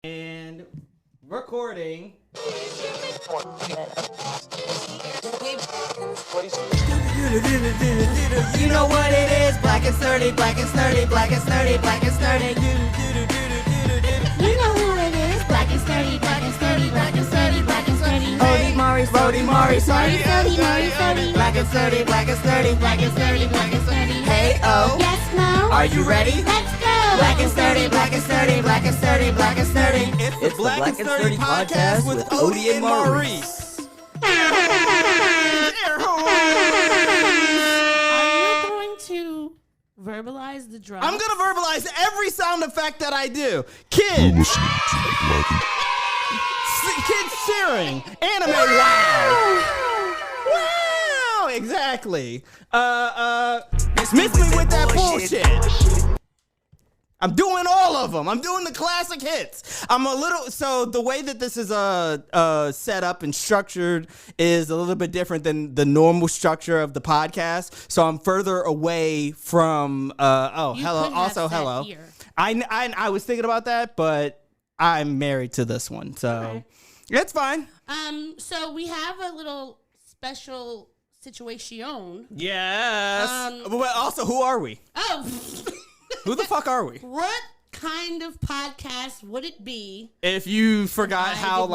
And recording. You know what it is, Black and Snerdy, Black and Snerdy, Black and Snerdy, Black and Snerdy. You know who it is, Black and Snerdy, Black and Snerdy, Black and Snerdy, Black and Snerdy. Ode, Morris, Ode, Morris, sorry, sorry, sorry, sorry. Black and Snerdy, Black and Snerdy, Black and Snerdy, Black and Snerdy. Hey, oh. Yes, Mo. Are you ready? Let's go. Black and Snerdy, Black and Snerdy, Black and Snerdy, Black and Snerdy. It's the Black and Snerdy podcast with Ode and Maurice. Verbalize the drum. I'm gonna verbalize every sound effect that I do. Kids. You're listening to the Black and Kids cheering. Anime. Wow. Wow. Exactly. Miss me with that bullshit. I'm doing all of them. I'm doing the classic hits. So the way that this is set up and structured is a little bit different than the normal structure of the podcast. So I'm further away from, hello. Also, hello. Here. I was thinking about that, but I'm married to this one. So it's fine. So we have a little special situation. Yes. But also, who are we? Oh, who the fuck are we? What kind of podcast would it be? If you forgot how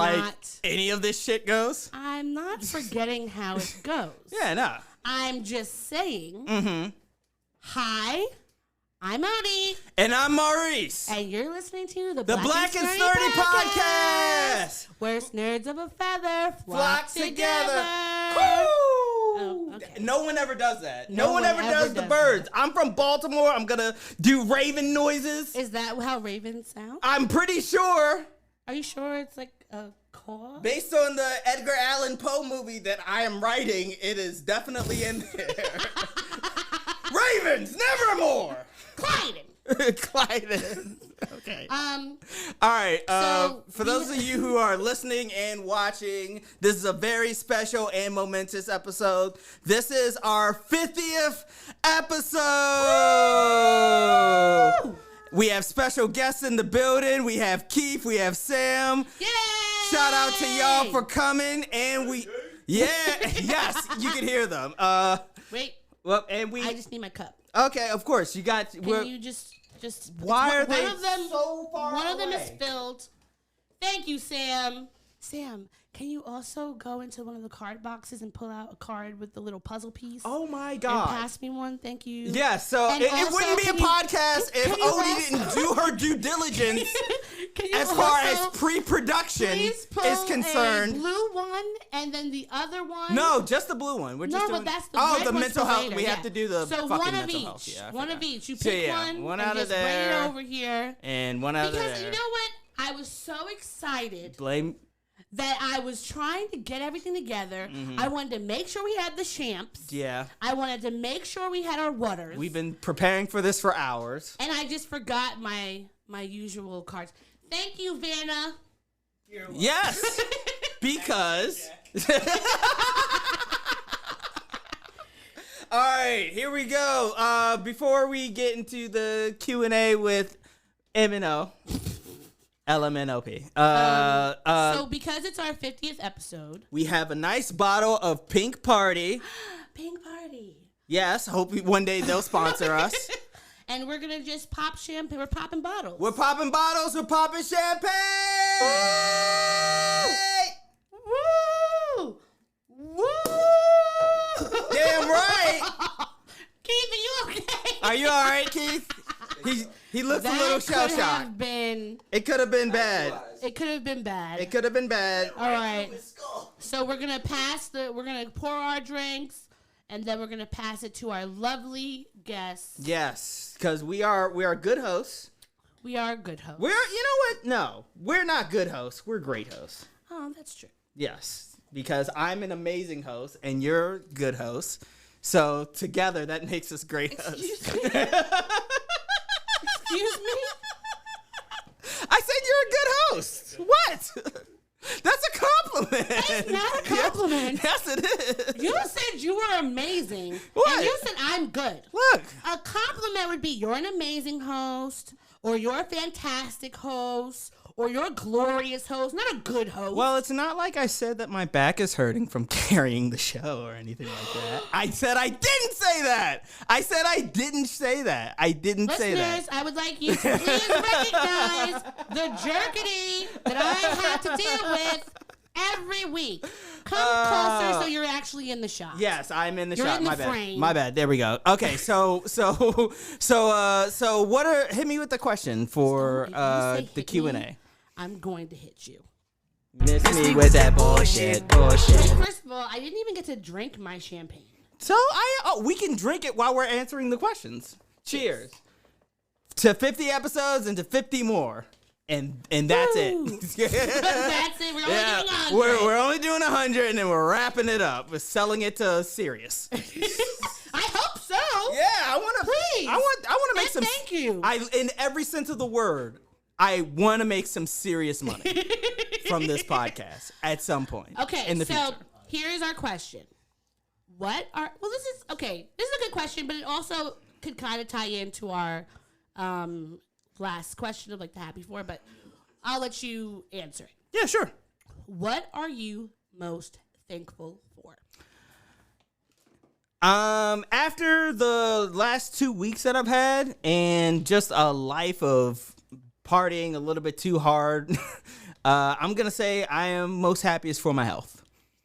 any of this shit goes? I'm not forgetting how it goes. Yeah, no. I'm just saying. Hi, I'm Ode. And I'm Maurice. And you're listening to the Black and Snerdy podcast. Where nerds of a feather flock together. Oh, okay. No one ever does that. No one ever does the birds. I'm from Baltimore. I'm going to do raven noises. Is that how ravens sound? I'm pretty sure. Are you sure it's like a caw? Based on the Edgar Allan Poe movie that I am writing, it is definitely in there. Ravens, nevermore. Clyden. Clyden. Okay. All right. So for those of you who are listening and watching, this is a very special and momentous episode. This is our 50th episode. Woo! We have special guests in the building. We have Keith. We have Sam. Yay! Shout out to y'all for coming. And yes, you can hear them. Wait. Well, and I just need my cup. Okay, of course. You got. Can you just why are they so far away? One of them is filled. Thank you, Sam. Sam, can you also go into one of the card boxes and pull out a card with the little puzzle piece? Oh my God. And pass me one, thank you. Yeah, so it wouldn't be a podcast if Ode didn't do her due diligence as far as pre-production is concerned. A blue one and then the other one. No, just the blue one. We're just doing. But that's the the mental health. Later. We have to do the so fucking one of mental each. health. Yeah, one of each. You pick one out and of just bring there it over here. And one out of there. Because you know what? I was so excited. Blame. That I was trying to get everything together. Mm-hmm. I wanted to make sure we had the champs. Yeah. I wanted to make sure we had our waters. We've been preparing for this for hours. And I just forgot my usual cards. Thank you, Vanna. Yes. Because. All right, here we go. Before we get into the Q&A with M&O. LMNOP. So because it's our 50th episode, we have a nice bottle of Pink Party. Pink Party. Yes, hope one day they'll sponsor us. And we're gonna just pop champagne. We're popping bottles. We're popping bottles. We're popping champagne. Woo! Woo! Damn right. Keith, are you okay? Are you all right, Keith? He looks a little shell-shocked. It could have been bad. It could have been bad. It could have been bad. All right. So we're gonna we're gonna pour our drinks, and then we're gonna pass it to our lovely guests. Yes, because we are good hosts. We are good hosts. You know what? No, we're not good hosts. We're great hosts. Oh, that's true. Yes, because I'm an amazing host, and you're a good host. So together, that makes us great hosts. Excuse me? Excuse me? I said you're a good host. What? That's a compliment. That's not a compliment. Yes, it is. You said you were amazing. What? And you said I'm good. Look. A compliment would be you're an amazing host, or you're a fantastic host, or you're a glorious host, not a good host. Well, it's not like I said that my back is hurting from carrying the show or anything like that. I said I didn't say that. I said I didn't say that. I didn't say that. Listeners, I would like you to please recognize the jerkity that I have to deal with every week. Come closer so you're actually in the shot. Yes, I'm in the You're shot. in the My bad. frame. My bad. There we go. Okay, so what are hit me with the question for the Q&A. I'm going to hit you. Miss me with that bullshit. First of all, I didn't even get to drink my champagne. So we can drink it while we're answering the questions. Cheers to 50 episodes and to 50 more. And that's Woo. it. That's it. We're only doing 100. We're only doing 100, and then we're wrapping it up. We're selling it to Sirius. I hope so. Yeah, I want to. Please. I want to make And some. thank you. In every sense of the word, I want to make some serious money from this podcast at some point. Okay, in the so future. here's our question. This is a good question, but it also could kind of tie into our last question of like the happy four, but I'll let you answer it. Yeah, sure. What are you most thankful for? After the last 2 weeks that I've had and just a life of partying a little bit too hard, I'm going to say I am most happiest for my health.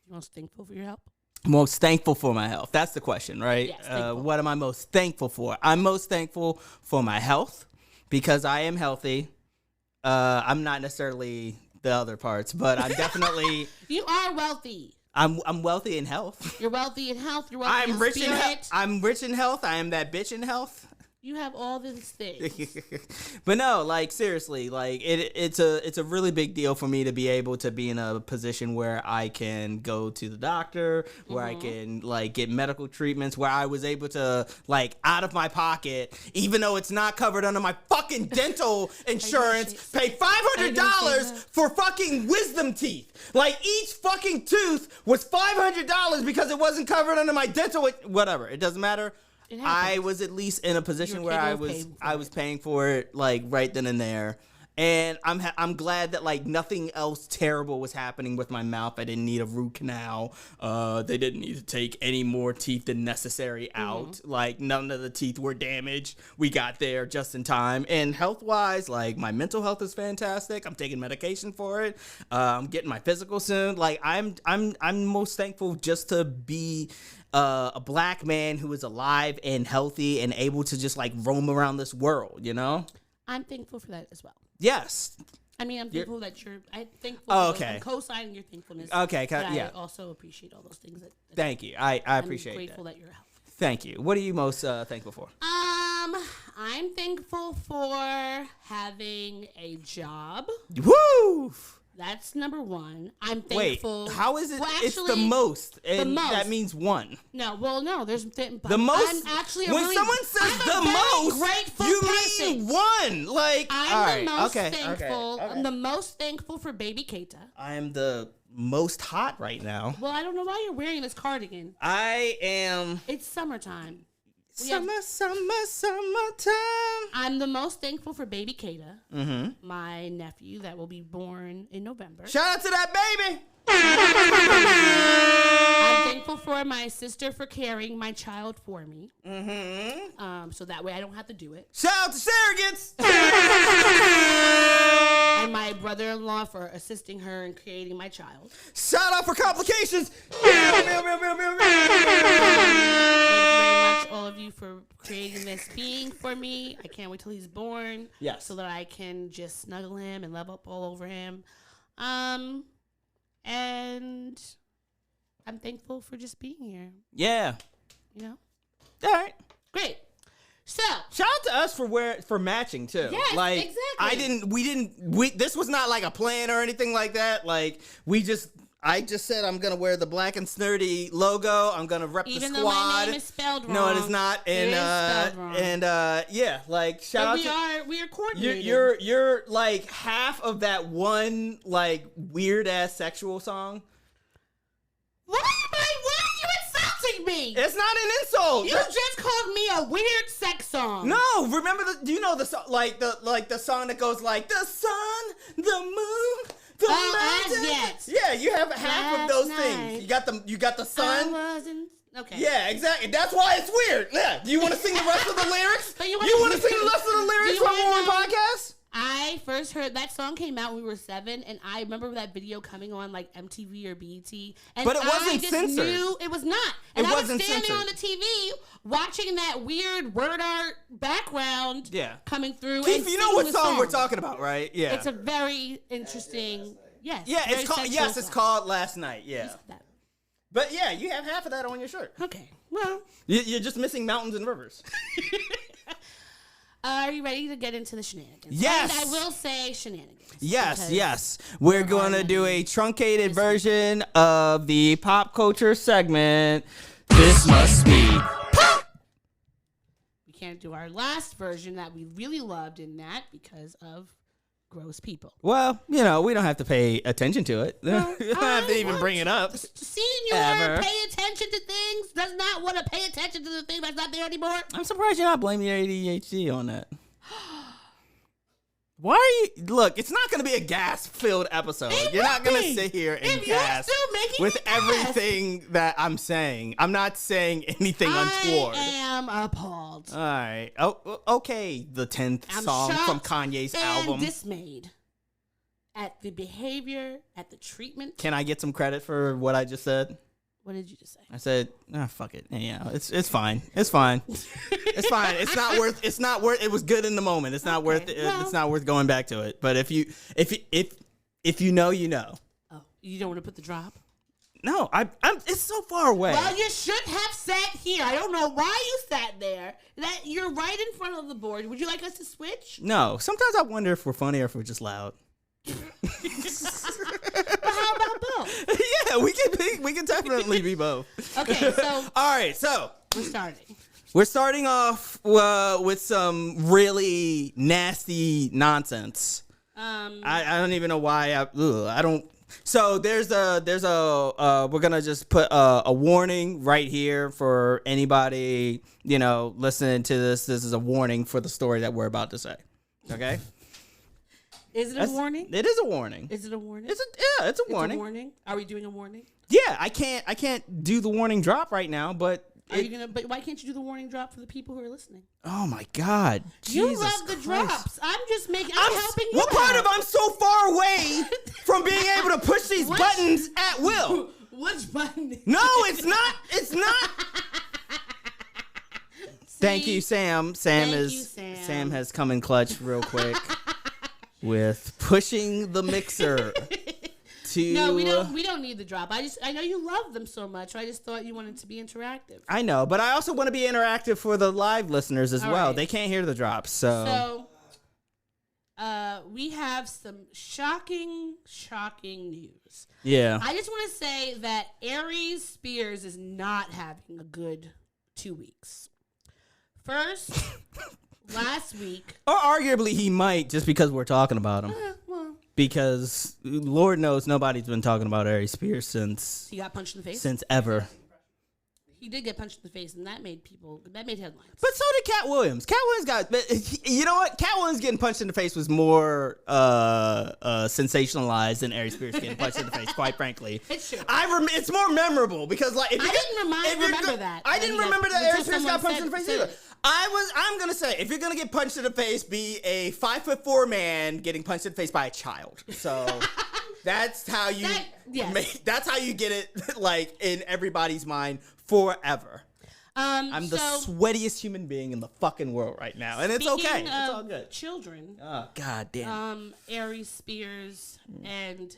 Most thankful for your help? Most thankful for my health. That's the question, right? Yes, thankful. What am I most thankful for? I'm most thankful for my health because I am healthy. I'm not necessarily the other parts, but I'm definitely... You are wealthy. I'm wealthy in health. You're wealthy in health. You're wealthy in spirit. I'm rich in health. I am that bitch in health. You have all these things. But no, like seriously, like it's a really big deal for me to be able to be in a position where I can go to the doctor, where I can like get medical treatments, where I was able to like out of my pocket, even though it's not covered under my fucking dental insurance, pay $500 for fucking wisdom teeth. Like each fucking tooth was $500 because it wasn't covered under my dental. Whatever, it doesn't matter. I was at least in a position where I was paying for it like right then and there, and I'm glad that like nothing else terrible was happening with my mouth. I didn't need a root canal. They didn't need to take any more teeth than necessary out. Like none of the teeth were damaged. We got there just in time. And health wise, like my mental health is fantastic. I'm taking medication for it. I'm getting my physical soon. Like I'm most thankful just to be a black man who is alive and healthy and able to just like roam around this world, you know? I'm thankful for that as well. Yes. I mean, I'm thankful that I'm thankful. Oh, okay. I'm co-signing your thankfulness. Okay, but yeah. I also appreciate all those things. Thank you. I appreciate I'm grateful that. that you're healthy. Thank you. What are you most thankful for? I'm thankful for having a job. Woo! That's number one. I'm Wait, thankful. how is it? Well, It's the actually, most, and most. that means one. No, The there's most. I'm actually when really, someone says I'm a the very most, grateful you person. mean one. Like, all I'm right, the most okay, thankful. okay. I'm the most thankful for Baby Keta. I'm the most hot right now. Well, I don't know why you're wearing this cardigan. I am. It's summertime. Summertime. I'm the most thankful for Baby Keta, my nephew that will be born in November. Shout out to that baby. I'm thankful for my sister for carrying my child for me. So that way I don't have to do it. Shout out to surrogates. And my brother-in-law for assisting her in creating my child. Shout out for complications. Thank you very much, all of you, for creating this being for me. I can't wait till he's born. Yes. So that I can just snuggle him and love up all over him. And I'm thankful for just being here. Yeah. You know? All right. Great. So shout out to us for matching too. Yes, like exactly. This was not like a plan or anything like that. Like I just said I'm gonna wear the Black and Snerdy logo. I'm gonna rep even the squad. Though my name is spelled wrong. No, it is not. And it is spelled wrong. Yeah, like shout but out we are coordinated. You're like half of that one like weird ass sexual song. Why are you insulting insulted me. It's not an insult. You just called me a weird sex song. No, remember do you know the song, like the song that goes like the sun, the moon, the mountain? Yet. Yeah, you have half of those Last things. night, You got the sun. Okay. Yeah, exactly. That's why it's weird. Yeah. Do you want to sing the rest of the lyrics? But you want to sing the rest of the lyrics from one podcast? I first heard that song came out when we were 7, and I remember that video coming on like MTV or BET. And But it wasn't I just censored. Knew it was not. And It I wasn't was standing censored. on the TV watching that weird word art background coming through. Keith, and you know what singing the song we're talking about, right? Yeah. It's a very interesting. Yes. Yeah, very it's called. sensual Yes, it's song. called Last Night. Yeah. Just that. But yeah, you have half of that on your shirt. Okay. Well, You're just missing mountains and rivers. are you ready to get into the shenanigans? Yes. And I will say shenanigans. Yes, because yes. We're going to do a truncated version of the pop culture segment. This must be pop. We can't do our last version that we really loved in that because of gross people. Well, we don't have to pay attention to it. Well, You don't have to even bring it up. Senior, Ever. pay attention to things, does not want to pay attention to the thing that's not there anymore. I'm surprised you're not blaming your ADHD on that. Why are you? Look, it's not going to be a gas-filled episode. You're not going to sit here and If you're gas still making with me gas. everything that I'm saying. I'm not saying anything untoward. I am appalled. All right. Oh, okay. The 10th I'm song from shocked Kanye's and album. dismayed at the behavior, at the treatment. Can I get some credit for what I just said? What did you just say? I said, fuck it. Yeah, it's fine. It's fine. It's fine. It's not worth. It was good in the moment. It's not worth. Well, it's not worth going back to it. But if you know, you know. Oh, you don't want to put the drop? No, I'm. It's so far away. Well, you should have sat here. I don't know why you sat there. That you're right in front of the board. Would you like us to switch? No. Sometimes I wonder if we're funny or if we're just loud. Well, how about both? Yeah, we can definitely be both. Okay, so All right, so we're starting. we're starting off with some really nasty nonsense. I don't even know why I don't. So there's a we're gonna just put a warning right here for anybody listening to this. This is a warning for the story that we're about to say. Okay. Is it a warning? It is a warning. Is it a warning? It's a It's warning. a warning. Are we doing a warning? Yeah, I can't do the warning drop right now, but But why can't you do the warning drop for the people who are listening? oh my God, You Jesus love the Christ. drops. I'm helping you. What part out. of I'm so far away from being able to push these buttons at will? Which button? No, it's not. It's not. Thank you, Sam. Sam has come in clutch real quick with pushing the mixer to. No, we don't need the drop. I know you love them so much. So I just thought you wanted to be interactive. I know, but I also want to be interactive for the live listeners as All well. right. They can't hear the drops, so. We have some shocking news. Yeah. I just want to say that Aries Spears is not having a good 2 weeks. First, last week. Or arguably he might, just because we're talking about him. Well, Because Lord knows nobody's been talking about Aries Spears he got punched in the face. since ever. He did get punched in the face, and that made headlines. But so did Cat Williams. Cat Williams but you know what? Cat Williams getting punched in the face was more sensationalized than Aries Spears getting punched in the face, quite frankly. It's true. It's more memorable because I didn't remember that. I didn't remember that until Aries Spears got someone punched in the face said either. it. I'm gonna say if you're gonna get punched in the face, be a 5'4" man getting punched in the face by a child. So that's how you that's how you get it like in everybody's mind forever. I'm the sweatiest human being in the fucking world right now, and it's okay. It's all good. Children. Oh God damn. Aries Spears and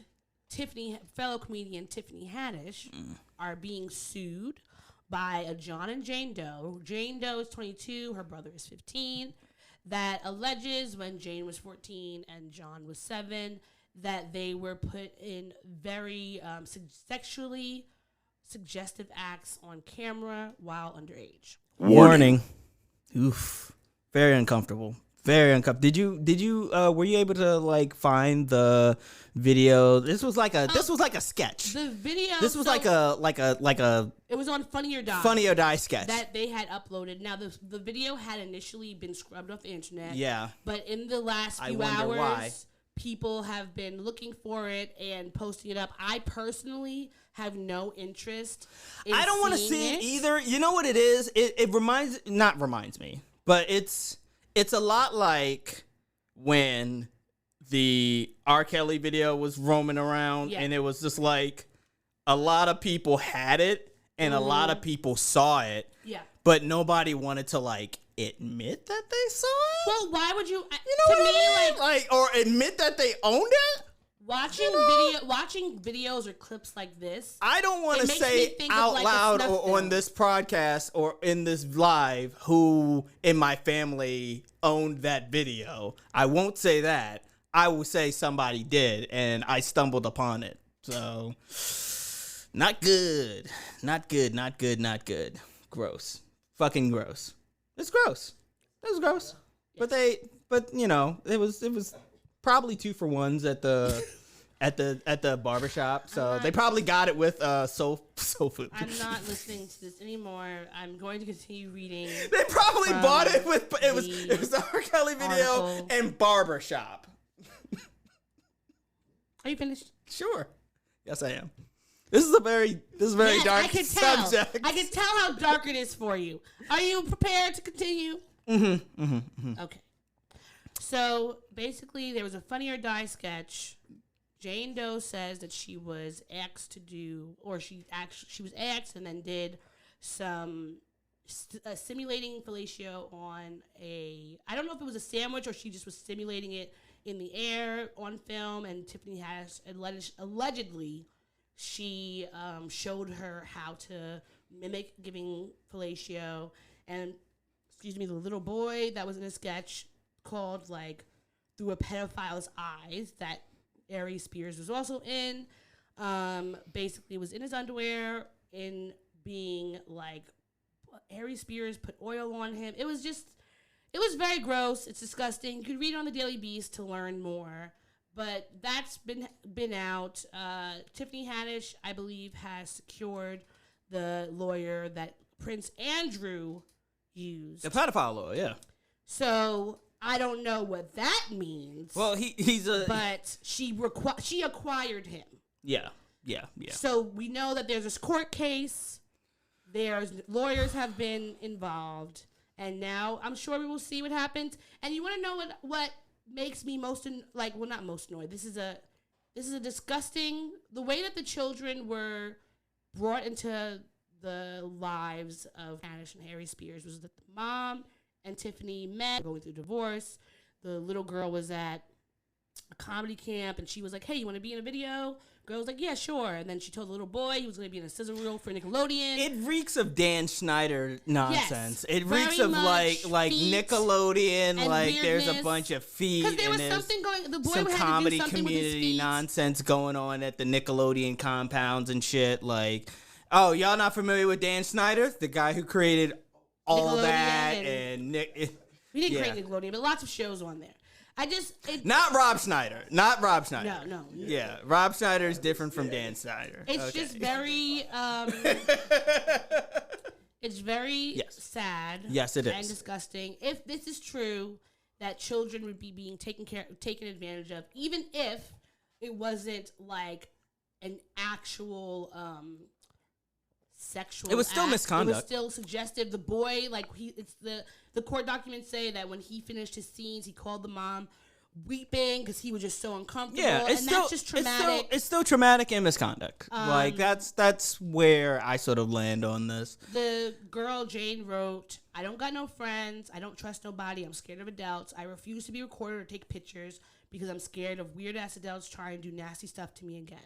fellow comedian Tiffany Haddish are being sued by a John and Jane Doe. Jane Doe is 22, her brother is 15. That alleges when Jane was 14 and John was 7, that they were put in very sexually suggestive acts on camera while underage. Warning. Oof. Very uncomfortable. Very uncomfortable. Did you were you able to like find the video? This was like a sketch. The video. This was like a It was on Funny or Die. Funny or Die sketch that they had uploaded. Now the video had initially been scrubbed off the internet. Yeah. But in the last few wonder hours, why. people have been looking for it and posting it up. I personally have no interest in I don't want to see it either. You know what it is? It reminds me, but it's a lot like when the R. Kelly video was roaming around and it was just like a lot of people had it and a lot of people saw it. Yeah. But nobody wanted to like admit that they saw it. Well, why would you? You know what I mean? Like or admit that they owned it. Watching videos or clips like this, I don't want to say out loud or on this podcast or in this live who in my family owned that video. I won't say that. I will say somebody did, and I stumbled upon it. So, not good. Not good, not good, not good. Gross. Fucking gross. It's gross. It was gross. Yes. But you know, it was probably 2-for-1s at the barbershop. So they probably got it with soul food. I'm not listening to this anymore. I'm going to continue reading. They probably bought it with it was the R. Kelly video article. And barbershop. Are you finished? Sure. Yes, I am. This is very dark subject. I can tell how dark it is for you. Are you prepared to continue? Okay. So basically, there was a Funny or Die sketch. Jane Doe says that she was asked to do, or she was asked and then did some simulating fellatio on I don't know if it was a sandwich or she just was simulating it in the air on film, and Tiffany Haddish allegedly she showed her how to mimic giving fellatio, and the little boy that was in the sketch called like Through a Pedophile's Eyes that Aries Spears was also in, basically was in his underwear in being like Aries Spears put oil on him. It was very gross. It's disgusting. You could read it on the Daily Beast to learn more, but that's been out. Tiffany Haddish, I believe, has secured the lawyer that Prince Andrew used. The pedophile lawyer, yeah. So I don't know what that means. Well, but she acquired him. Yeah. So we know that there's this court case. There's lawyers have been involved, and now I'm sure we will see what happens. And you want to know what makes me not most annoyed. This is a disgusting, the way that the children were brought into the lives of Haddish and Aries Spears was that the mom and Tiffany met, going through divorce. The little girl was at a comedy camp, and she was like, hey, you want to be in a video? Girl was like, yeah, sure. And then she told the little boy he was going to be in a sizzle reel for Nickelodeon. It reeks of Dan Schneider nonsense. Yes, it reeks of like Nickelodeon, like weirdness. There's a bunch of feet. Because there was something going, the boy some had comedy to do something community with his feet. Nonsense going on at the Nickelodeon compounds and shit. Like, oh, y'all not familiar with Dan Schneider? The guy who created all that and Nick. We didn't create Nickelodeon, but lots of shows on there. Not Rob Schneider. Not Rob Schneider. No. Yeah, Rob Schneider is different from Dan Schneider. It's just very, it's very sad. Yes, it is. And disgusting. If this is true, that children would be being taken advantage of, even if it wasn't like an actual sexual. It was still act. misconduct. It was still suggestive. The boy, the court documents say that when he finished his scenes, he called the mom weeping because he was just so uncomfortable. Yeah, that's just traumatic. It's still traumatic and misconduct. Like that's where I sort of land on this. The girl Jane wrote, I don't got no friends. I don't trust nobody. I'm scared of adults. I refuse to be recorded or take pictures because I'm scared of weird ass adults trying to do nasty stuff to me again.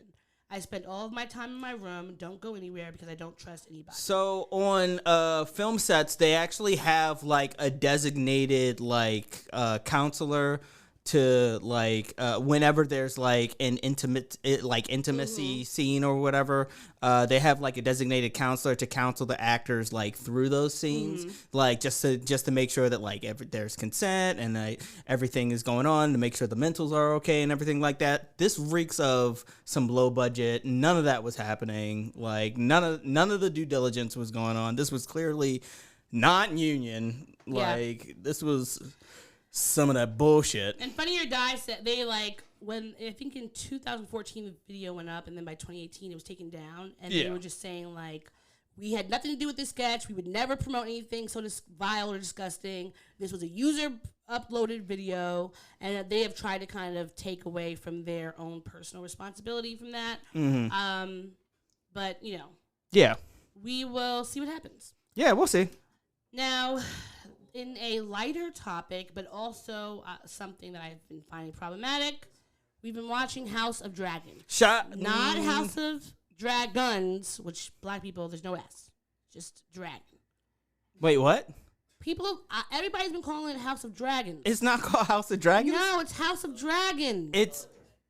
I spend all of my time in my room, don't go anywhere because I don't trust anybody. So on film sets, they actually have like a designated like counselor to like whenever there's like an intimacy scene or whatever, they have like a designated counselor to counsel the actors like through those scenes, like just to make sure that like there's consent and everything is going on, to make sure the mentals are okay and everything like that. This reeks of some low budget. None of that was happening. Like none of the due diligence was going on. This was clearly not union. Like this was some of that bullshit. And Funny or Die said they like when I think in 2014 the video went up, and then by 2018 it was taken down, and they were just saying like, we had nothing to do with this sketch. We would never promote anything so vile or disgusting. This was a user uploaded video, and they have tried to kind of take away from their own personal responsibility from that. But you know, we will see what happens. Yeah, we'll see. Now, in a lighter topic, but also something that I've been finding problematic, we've been watching House of Dragon. Not House of Dragons, which black people, there's no S. Just Dragon. Wait, what? Everybody's been calling it House of Dragons. It's not called House of Dragons? No, it's House of Dragons.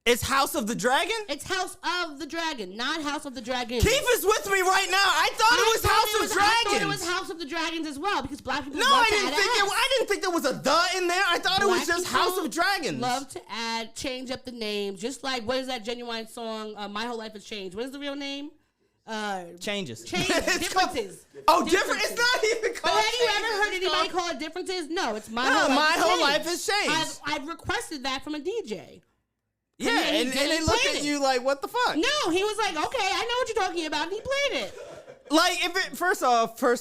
It's House of the Dragon? It's House of the Dragon, not House of the Dragons. Keith is with me right now. I thought it was House of Dragons. I thought it was House of the Dragons as well, because black people I didn't think there was a "the" in there. I thought it was just House of Dragons. Love to change up the name, just like what is that Genuine song? My Whole Life Has Changed. What is the real name? Changes. Differences. Different. It's not even called. But have you ever heard anybody call it Differences? No, it's My Whole Life Has Changed. I've requested that from a DJ. Yeah, and they looked at you like, what the fuck? No, he was like, okay, I know what you're talking about, and he played it. Like, first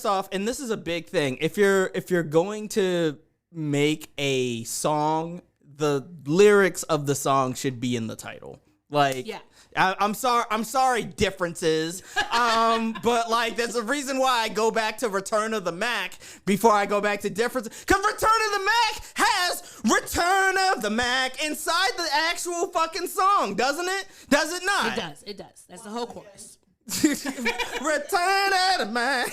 off, and this is a big thing. If you're going to make a song, the lyrics of the song should be in the title. Like, I'm sorry, differences. But like, there's a reason why I go back to Return of the Mac before I go back to Differences. Because Return of the Mac has Return of the Mac inside the actual fucking song, doesn't it? Does it not? It does. That's the whole chorus. Return of the Mac.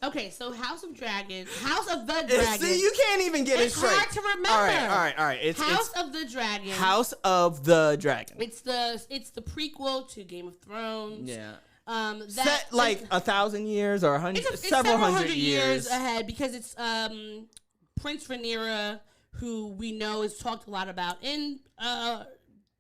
Okay, so House of the Dragon. See, you can't even get it straight. It's hard to remember. All right. It's House of the Dragon. House of the Dragon. It's the prequel to Game of Thrones. Yeah. Set like 1,000 years or several hundred years ahead, because it's Prince Rhaenyra, who we know is talked a lot about in.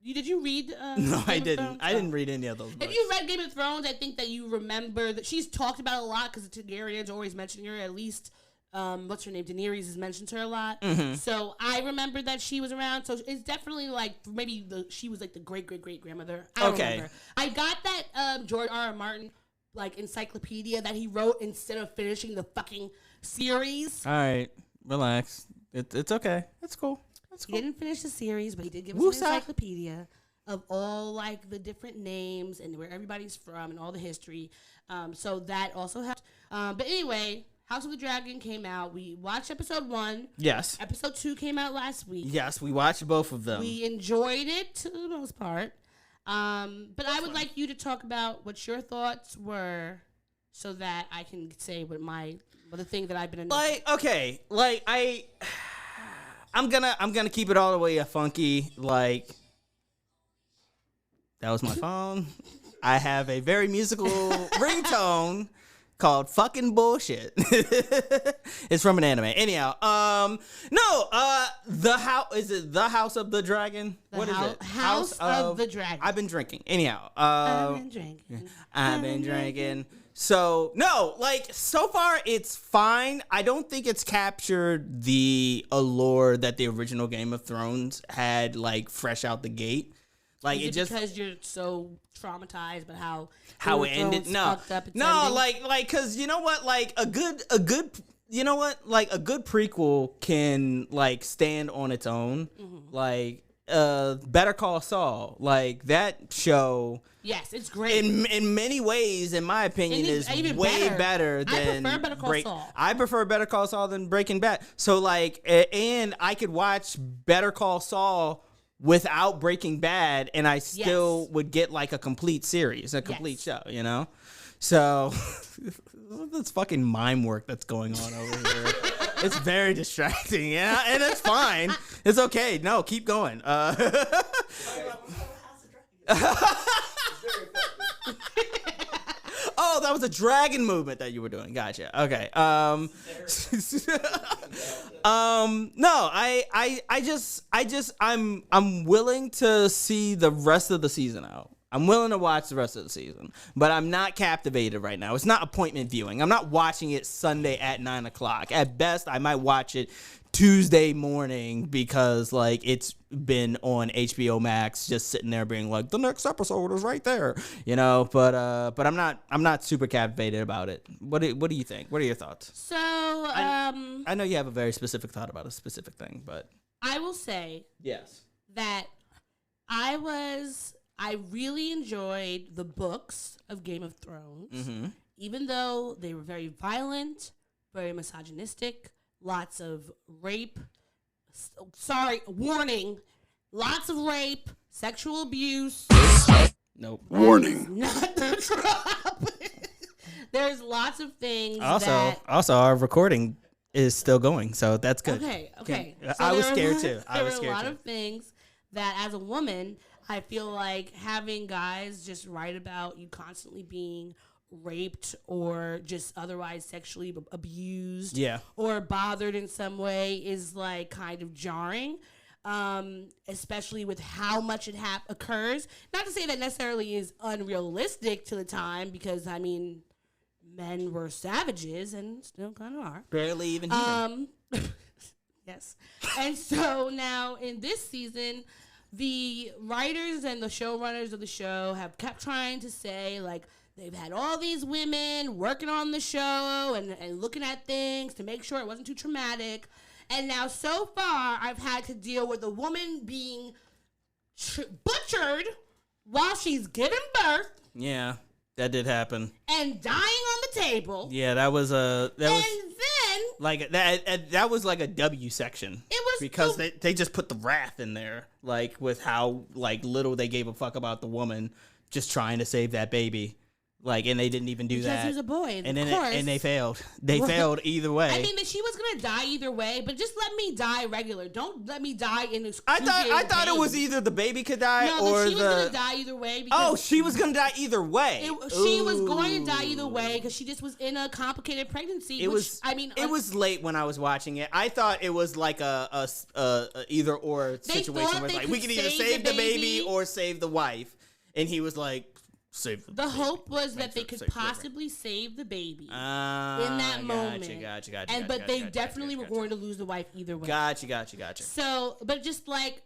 Did you read? No, I didn't. I didn't read any of those books. If you read Game of Thrones, I think that you remember that she's talked about it a lot, because the Targaryens always mention her. At least, what's her name? Daenerys has mentioned her a lot. Mm-hmm. So I remember that she was around. So it's definitely like maybe she was like the great grandmother. I don't remember. I got that George R.R. Martin like encyclopedia that he wrote instead of finishing the fucking series. All right, relax. It's okay. It's cool. He didn't finish the series, but he did give us an encyclopedia of all like the different names and where everybody's from and all the history. So that also helped. But anyway, House of the Dragon came out. We watched episode 1. Yes. Episode 2 came out last week. Yes, we watched both of them. We enjoyed it to the most part. But I would like you to talk about what your thoughts were, so that I can say what the thing that I've been like. Okay, like I'm gonna keep it all the way funky. Like, that was my phone. I have a very musical ringtone called "Fucking Bullshit." It's from an anime. Anyhow, the house is it the House of the Dragon? What is it? House of the Dragon. I've been drinking. Anyhow, I've been drinking. So, no, like, so far it's fine. I don't think it's captured the allure that the original Game of Thrones had, like, fresh out the gate. Like, it just because you're so traumatized by how it ended. No, because you know what? Like, a good prequel can, like, stand on its own. Mm-hmm. Like, Better Call Saul, like, that show. Yes, it's great. In many ways, in my opinion, is way better than I prefer Better Call Saul. I prefer Better Call Saul than Breaking Bad. So, like, and I could watch Better Call Saul without Breaking Bad, and I still would get, like, a complete series, a complete show, you know? So, this fucking mime work that's going on over here. It's very distracting, yeah, and it's fine. It's okay. No, keep going. Oh, that was a dragon movement that you were doing. Gotcha. Okay. No, I'm willing to see the rest of the season out. I'm willing to watch the rest of the season, but I'm not captivated right now. It's not appointment viewing. I'm not watching it Sunday at 9:00. At best, I might watch it Tuesday morning because like it's been on HBO Max, just sitting there being like the next episode is right there, you know. But I'm not super captivated about it. What do you think? What are your thoughts? So I know you have a very specific thought about a specific thing, but I will say yes that I really enjoyed the books of Game of Thrones, even though they were very violent, very misogynistic, lots of rape. Sorry, warning. Lots of rape, sexual abuse. Nope. Warning. Not the drop. There's lots of things. Also, our recording is still going, so that's good. Okay. So I was scared too. There were a lot of things that, as a woman, I feel like having guys just write about you constantly being raped or just otherwise sexually abused or bothered in some way is like kind of jarring, especially with how much it occurs. Not to say that necessarily is unrealistic to the time, because I mean men were savages and still kind of are. Barely even human. Yes. And so now in this season, the writers and the showrunners of the show have kept trying to say, like, they've had all these women working on the show and looking at things to make sure it wasn't too traumatic. And now so far, I've had to deal with a woman being butchered while she's giving birth. Yeah, that did happen. And dying on the table. Yeah, that was then like that was like a W section. It was because they just put the wrath in there, like with how like little they gave a fuck about the woman just trying to save that baby. Like, and they didn't even do that. Because he was a boy, and then and they failed. They failed either way. I mean, that she was gonna die either way, but just let me die regular. Don't let me die in this. I thought it was either the baby could die or she was gonna die either way. She was gonna die either way. She was going to die either way because she just was in a complicated pregnancy. It was late when I was watching it. I thought it was like a either or situation where like we can either save the baby or save the wife, and he was like. The hope was that they could possibly save the baby in that moment. Gotcha. But they definitely were going to lose the wife either way. Gotcha. So, but just like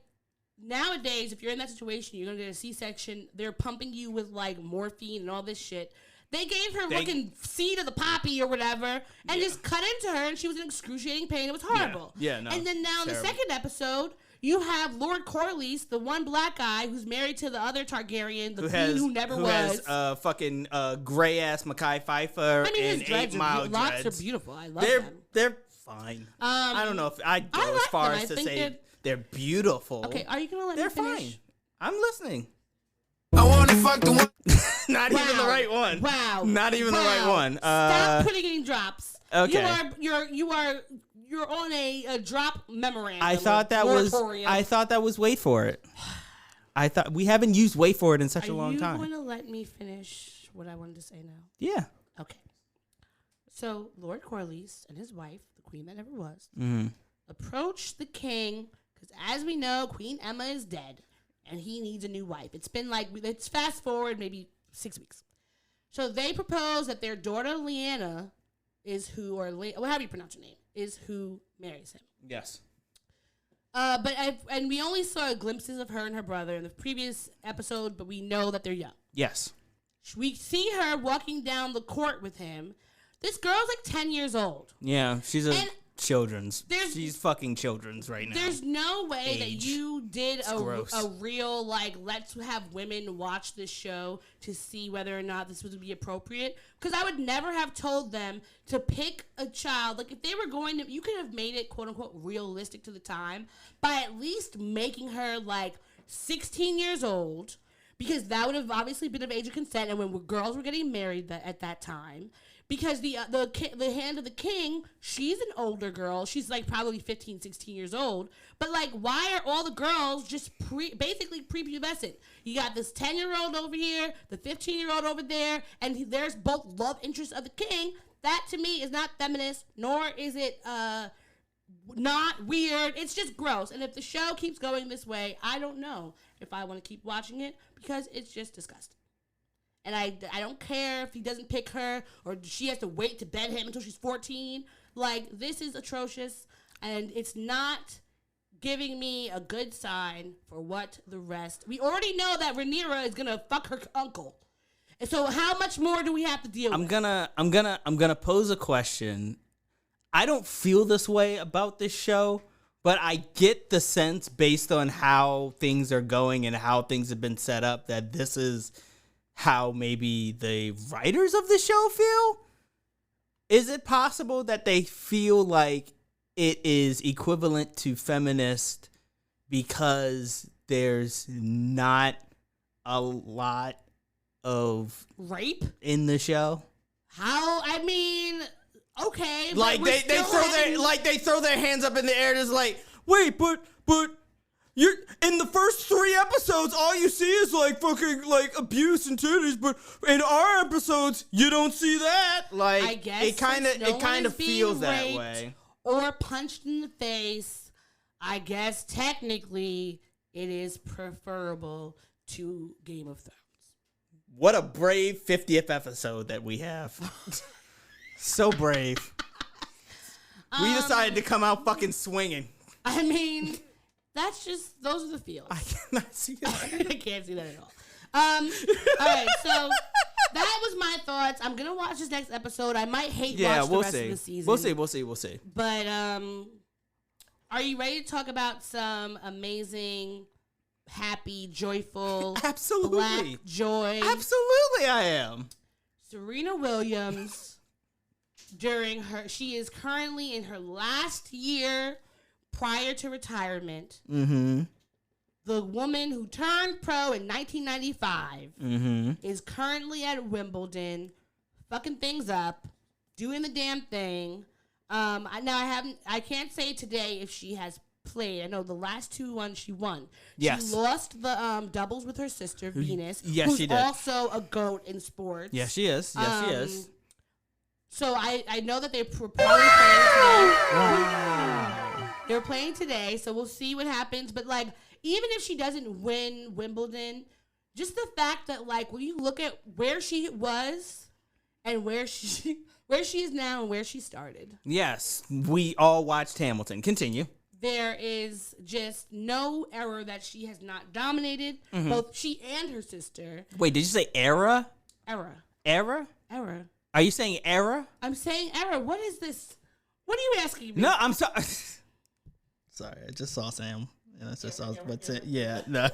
nowadays, if you're in that situation, you're going to get a C-section. They're pumping you with like morphine and all this shit. They gave her fucking seed of the poppy or whatever and just cut into her, and she was in excruciating pain. It was horrible. Yeah, no. And then now in the second episode, you have Lord Corlys, the one black guy who's married to the other Targaryen, the queen who never was. Who has fucking gray ass Mekhi Phifer and 8 Mile locks dreads. are beautiful. I love them. They're fine. I don't know if I'd go as far as to say they're beautiful. Okay, are you gonna let me finish? They're fine. I'm listening. I wanna fuck the one. Not even the right one. Wow. Not even the right one. Stop putting in drops. Okay. You're on a drop memorandum. I thought that was wait for it. I thought we haven't used wait for it in such a long time. Are you going to let me finish what I wanted to say now? Yeah. Okay. So Lord Corlys and his wife, the queen that never was, approached the king because, as we know, Queen Emma is dead and he needs a new wife. It's been like, let's fast forward maybe 6 weeks. So they proposed that their daughter Lyanna is who, or how do you pronounce her name? Is who marries him. Yes. And we only saw glimpses of her and her brother in the previous episode, but we know that they're young. Yes. We see her walking down the court with him. This girl's like 10 years old. Yeah, she's she's fucking children's right now. There's no way that you did a real, like, let's have women watch this show to see whether or not this would be appropriate. Because I would never have told them to pick a child. Like, if they were going to, you could have made it, quote unquote, realistic to the time by at least making her like 16 years old. Because that would have obviously been of age of consent and when girls were getting married at that time. because the hand of the king, she's an older girl. She's like probably 15, 16 years old. But like, why are all the girls just basically prepubescent? You got this 10-year-old over here, the 15-year-old over there, and there's both love interests of the king. That to me is not feminist, nor is it not weird. It's just gross. And if the show keeps going this way, I don't know if I want to keep watching it because it's just disgusting. And I don't care if he doesn't pick her or she has to wait to bed him until she's 14. Like, this is atrocious, and it's not giving me a good sign for what the rest. We already know that Rhaenyra is gonna fuck her uncle. And so how much more do we have to deal with? I'm gonna pose a question. I don't feel this way about this show, but I get the sense based on how things are going and how things have been set up that this is how maybe the writers of the show feel. Is it possible that they feel like it is equivalent to feminist because there's not a lot of rape in the show? How? I mean, okay. Like they throw their hands up in the air and it's like, wait, but you're in the first 3 episodes, all you see is like fucking like abuse and titties, but in our episodes, you don't see that. Like, I guess it kind of feels that way. Or punched in the face. I guess technically it is preferable to Game of Thrones. What a brave 50th episode that we have. So brave. We decided to come out fucking swinging. I mean, that's just, those are the feels. I cannot see that. I can't see that at all. All right, so that was my thoughts. I'm going to watch this next episode. I might watch the rest of the season. We'll see. But are you ready to talk about some amazing, happy, joyful, Absolutely. black joy? Absolutely I am. Serena Williams, she is currently in her last year prior to retirement. Mm-hmm. The woman who turned pro in 1995 is currently at Wimbledon, fucking things up, doing the damn thing. I can't say today if she has played. I know the last 2 ones she won. Yes. She lost the doubles with her sister, Venus, yes, who's she did. also a GOAT in sports. Yes, she is. Yes, she is. So I know that they were probably playing today. Wow. They were playing today, so we'll see what happens. But, like, even if she doesn't win Wimbledon, just the fact that, like, when you look at where she was and where she is now and where she started. Yes, we all watched Hamilton. Continue. There is just no error that she has not dominated, both she and her sister. Wait, did you say era? Error. Era? Error. Are you saying era? I'm saying error. What is this? What are you asking me? No, I'm sorry. Sorry, I just saw Sam. And I just saw, yeah, no.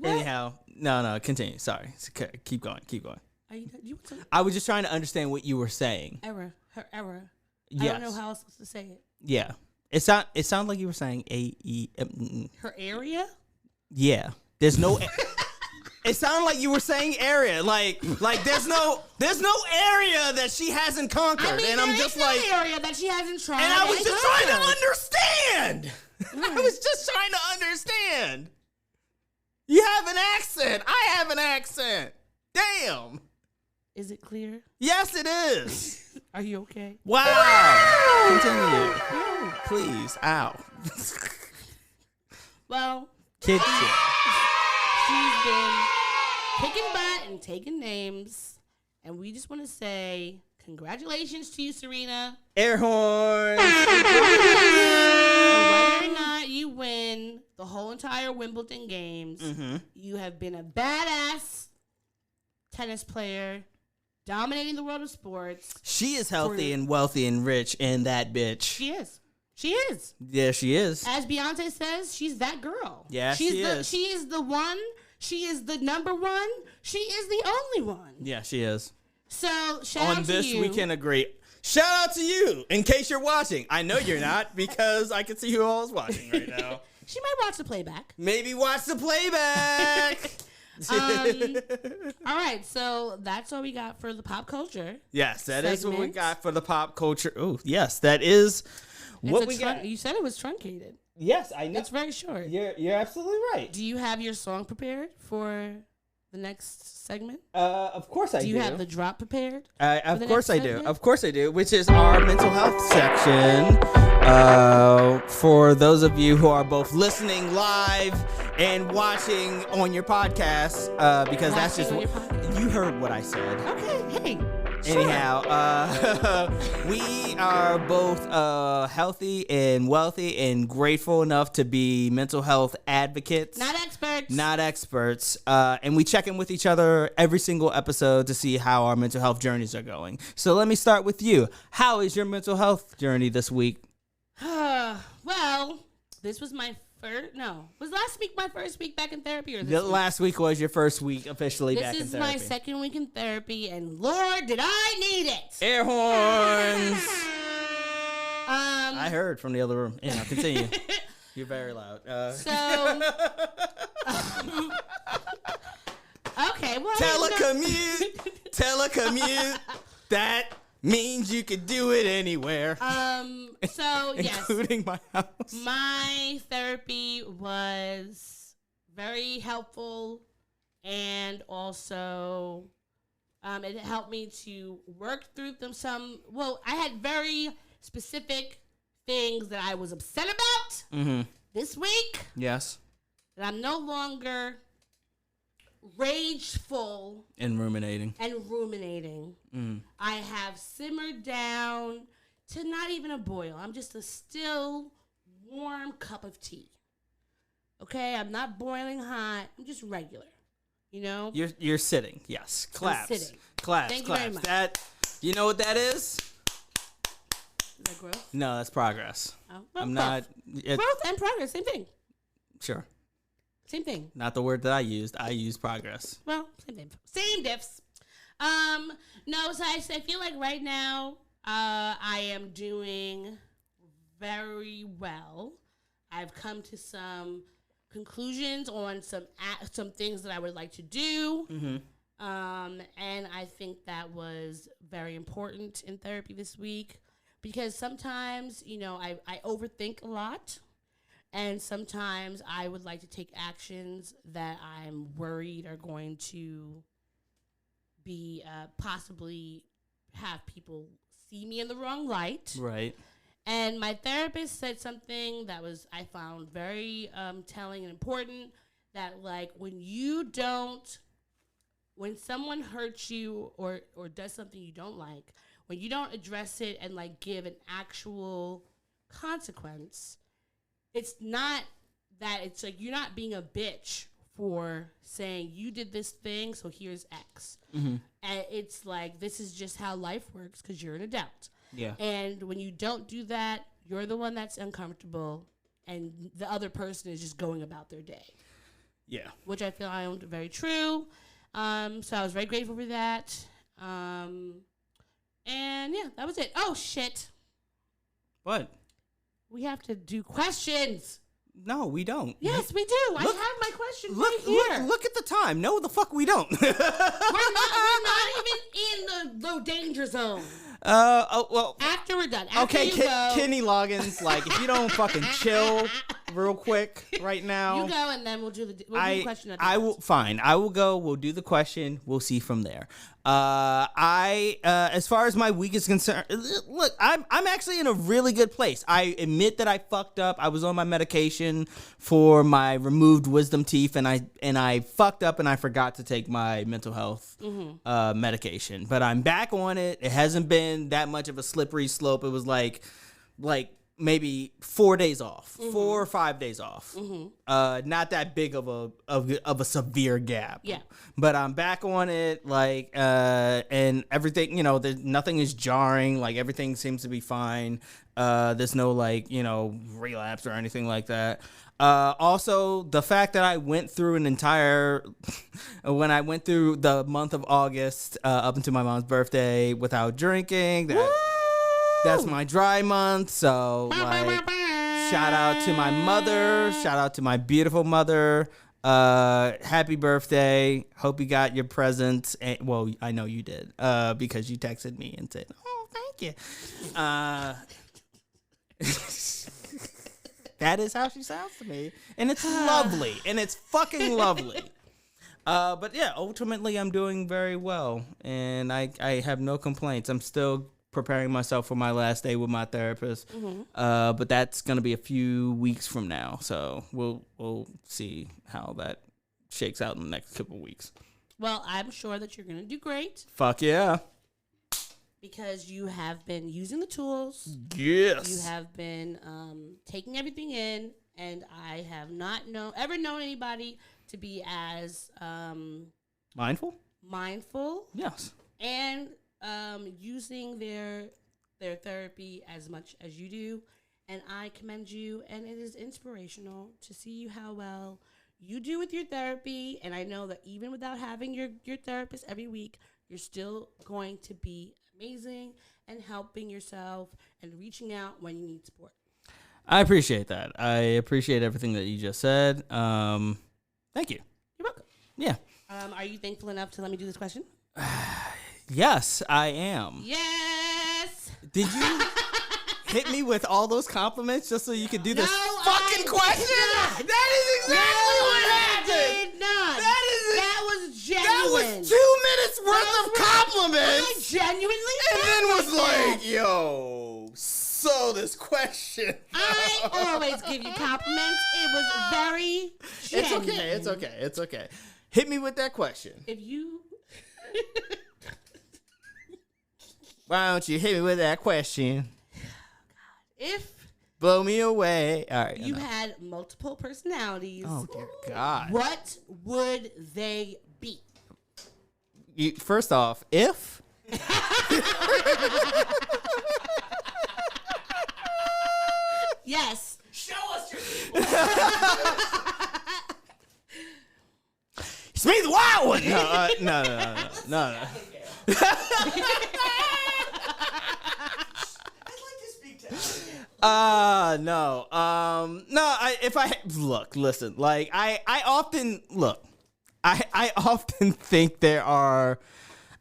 Anyhow, no, continue. Sorry. Keep going. Are you I was just trying to understand what you were saying. Error. Her error. Yes. I don't know how else to say it. Yeah. It sounded like you were saying Her area? Yeah. There's no It sounded like you were saying area. Like there's no area that she hasn't conquered. I mean, and I'm just like area that she hasn't tried. And I was just trying to understand. I was just trying to understand. You have an accent. I have an accent. Damn. Is it clear? Yes, it is. Are you okay? Wow. Continue. Please. Ow. Well, kid shit. She's been kicking butt and taking names, and we just want to say congratulations to you, Serena. Air horn. Whether or not you win the whole entire Wimbledon games, you have been a badass tennis player, dominating the world of sports. She is healthy and wealthy and rich, and that bitch. She is. She is. Yeah, she is. As Beyonce says, she's that girl. Yeah, she is. She is the one. She is the number one. She is the only one. Yeah, she is. So, shout out to you. On this, we can agree. Shout out to you, in case you're watching. I know you're not, because I can see who all is watching right now. She might watch the playback. Maybe watch the playback. All right, so that's all we got for the pop culture. Yes, that is what we segment. got for the pop culture. Oh, yes, that is what we got. You said it was truncated. Yes, I know. It's very short. You're absolutely right. Do you have your song prepared for the next segment? Of course I do. Do you have the drop prepared? Of the course next I do. segment? Of course I do, which is our mental health section. For those of you who are both listening live and watching on your podcast, because that's just Watching what on your podcast. you heard what I said. Okay, hey. Sure. Anyhow, we are both healthy and wealthy and grateful enough to be mental health advocates. Not experts. And we check in with each other every single episode to see how our mental health journeys are going. So let me start with you. How is your mental health journey this week? Well, this was my first. No, was last week my first week back in therapy, or this week? Last week was your first week officially back in This therapy. is my second week in therapy, and Lord, did I need it! Air horns. I heard from the other room. Yeah, continue. You're very loud. So, okay, well, Telecommute. That means you could do it anywhere. so yes, Including my house. my therapy was very helpful, and also it helped me to work through I had very specific things that I was upset about this week, Yes. that I'm no longer rageful And ruminating. and ruminating. I have simmered down to not even a boil. I'm just a still warm cup of tea. Okay, I'm not boiling hot. I'm just regular. You know? You're sitting. Yes. Claps. sitting. Claps. Thank you claps. very much. That you know what that is? Is that growth? No, that's progress. Oh, well, I'm growth. not Growth and progress, same thing. sure. Same thing. Not the word that I used. I used progress. Well, same thing. Same diffs. No, so I feel like right now, I am doing very well. I've come to some conclusions on some things that I would like to do. And I think that was very important in therapy this week, because sometimes, I overthink a lot. And sometimes I would like to take actions that I'm worried are going to be possibly have people see me in the wrong light. Right. And my therapist said something that I found very telling and important, that like when someone hurts you or does something you don't like, when you don't address it and like give an actual consequence, it's not that it's like you're not being a bitch for saying you did this thing, so here's X. And it's like, this is just how life works because you're an adult. Yeah. And when you don't do that, you're the one that's uncomfortable, and the other person is just going about their day. Yeah. Which I found very true. So I was very grateful for that. And yeah, that was it. Oh, shit. What? We have to do questions. No, we don't. Yes, we do. I have my questions Look, right here. look at the time. No, the fuck we don't. We're not even in the danger zone. Well. After we're done. After Okay, you go, Kenny Loggins, like, if you don't fucking chill real quick right now. you go, and then we'll do the question. At the I end. will, fine. I will go. We'll do the question. We'll see from there. As far as my week is concerned, look, I'm actually in a really good place. I admit that I fucked up. I was on my medication for my removed wisdom teeth, and I fucked up, and I forgot to take my mental health medication. But I'm back on it. It hasn't been that much of a slippery slope. It was like maybe 4 days off, 4 or 5 days off. Not that big of a severe gap. Yeah. But I'm back on it, like, and everything, nothing is jarring. Like, everything seems to be fine. There's no, like, relapse or anything like that. Also, the fact that I went through when I went through the month of August up until my mom's birthday without drinking, that's my dry month. So, like, shout out to my mother. Shout out to my beautiful mother. Happy birthday. Hope you got your presents. Well, I know you did because you texted me and said, oh, thank you. That is how she sounds to me. And it's lovely. And it's fucking lovely. But yeah, ultimately, I'm doing very well. And I have no complaints. I'm still preparing myself for my last day with my therapist. Mm-hmm. But that's going to be a few weeks from now. So we'll see how that shakes out in the next couple of weeks. Well, I'm sure that you're going to do great. Fuck yeah. Because you have been using the tools. Yes. You have been taking everything in. And I have not ever known anybody to be as mindful. Yes. And using their therapy as much as you do. And I commend you. And it is inspirational to see how well you do with your therapy. And I know that even without having your therapist every week, you're still going to be amazing and helping yourself and reaching out when you need support. I appreciate that. I appreciate everything that you just said. Thank you. You're welcome. Yeah. Are you thankful enough to let me do this question? Yes, I am. Yes. Did you hit me with all those compliments just so you could do this fucking question? That is exactly what happened. I did not. That was genuine. That was 2 minutes worth of compliments. I genuinely and then was that. like, yo, so this question. I always give you compliments. It was very genuine. It's okay. Hit me with that question. If you... Why don't you hit me with that question? If... Blow me away. All right. You had multiple personalities. Oh, dear God. What would they be? First off, if... Yes. Show us your people. It's me, the wild one. No. No. Listen. Like I often think there are.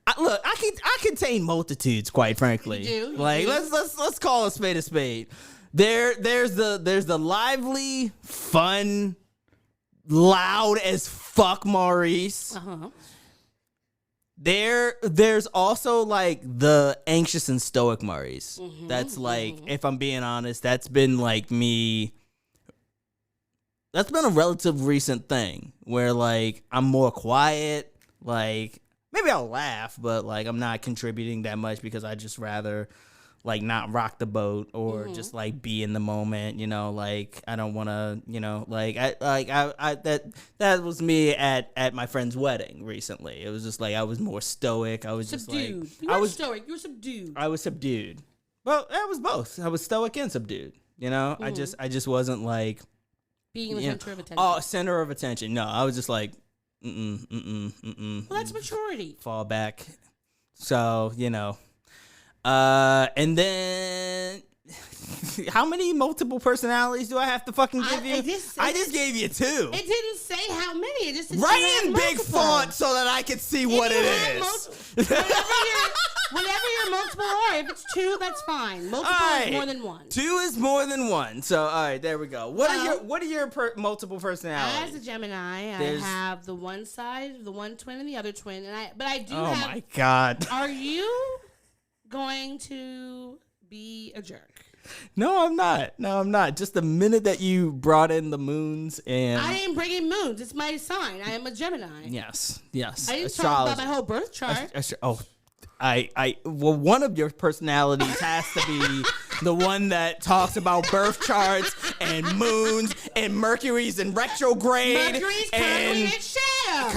I contain multitudes. Quite frankly, you do. Like let's call a spade a spade. There's the lively, fun, loud as fuck Maurice. Uh-huh. There's also like the anxious and stoic Maurice. Mm-hmm, that's like, if I'm being honest, that's been like me. That's been a relative recent thing where like I'm more quiet. Like maybe I'll laugh, but like I'm not contributing that much because I just rather like not rock the boat or just like be in the moment, you know, like I don't want to, you know, like I that was me at my friend's wedding recently. It was just like I was more stoic. I was subdued. Just like you weren't stoic, you were subdued. I was subdued. Well, I was both. I was stoic and subdued, you know? I just wasn't like being the center of attention. Oh, center of attention. No, I was just like Well, that's maturity. Fall back. So, you know, and then how many multiple personalities do I have to fucking give you? I just gave you 2. It didn't say how many. It just said write in big font so that I can see what it is. Whatever your multiple are, if it's 2, that's fine. Multiple is more than 1. 2 is more than 1. So, all right, there we go. What are your multiple personalities? As a Gemini, I have the one side, the one twin, and the other twin, but I do have. Oh my God! Are you going to be a jerk? No, I'm not. Just the minute that you brought in the moons and I ain't bringing moons. It's my sign. I am a Gemini. Yes. I didn't talk about my whole birth chart. Well, one of your personalities has to be the one that talks about birth charts and moons and Mercury's in retrograde. Mercury's currently in shadow.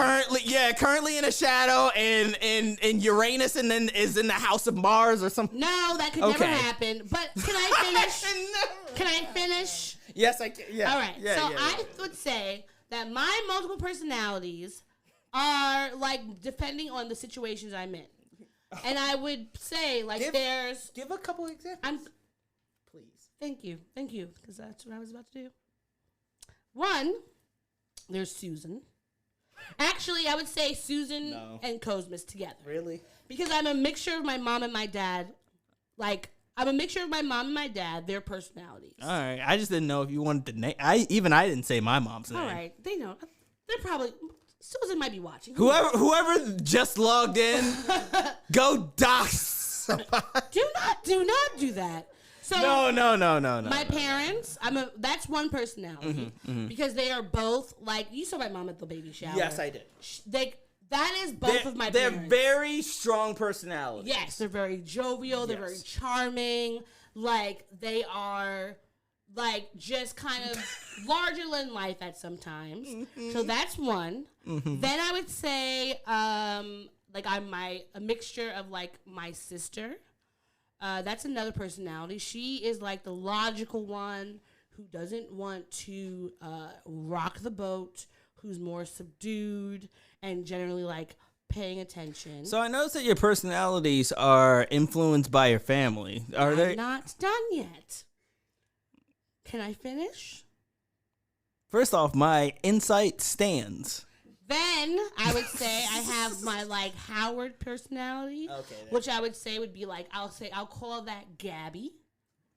Currently in a shadow, and Uranus, and then is in the house of Mars or something. No, that could never happen. But can I finish? Can I finish? Yes, I can. Yeah. All right. I would say that my multiple personalities are like depending on the situations I'm in. And I would say, like, give a couple examples. Please. Thank you, because that's what I was about to do. One There's Susan. Actually, I would say Susan and Cosmas together. Really? Because I'm a mixture of my mom and my dad. Like, I'm a mixture of my mom and my dad, their personalities. All right. I just didn't know if you wanted to name. I didn't say my mom's name. All right. They know. They're probably... Susan might be watching. Whoever just logged in, go dox. Do not do that. So No. My parents, that's one personality because they are both like you saw my mom at the baby shower. Yes, I did. That is both of my parents. They're very strong personalities. Yes, they're very jovial. They're very charming. Like they are, like just kind of larger than life at sometimes. So that's one. Then I would say, like I'm a mixture of like my sister. That's another personality. She is like the logical one who doesn't want to rock the boat, who's more subdued and generally like paying attention. So I noticed that your personalities are influenced by your family. Are they? I'm not done yet. Can I finish? First off, my insight stands. Then I would say I have my like Howard personality, which I would say would be like I'll call that Gabby.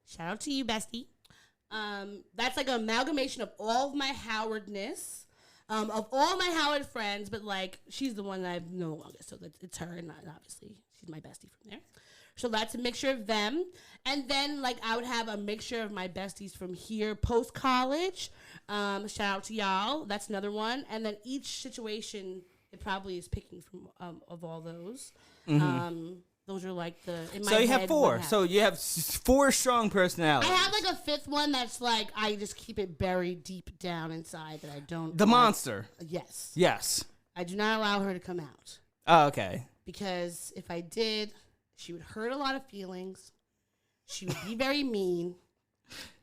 Shout out to you, bestie. That's like an amalgamation of all of my Howardness, of all my Howard friends, but like she's the one that I've known longest, so it's her, and obviously she's my bestie from there. So that's a mixture of them. And then, like, I would have a mixture of my besties from here post-college. Shout out to y'all. That's another one. And then each situation, it probably is picking from of all those. Those are, like, in my So you head, have four. what So you have four strong personalities. I have, like, a fifth one that's, like, I just keep it buried deep down inside that I don't... The monster. Yes. Yes. I do not allow her to come out. Oh, okay. Because if I did... She would hurt a lot of feelings. She would be very mean.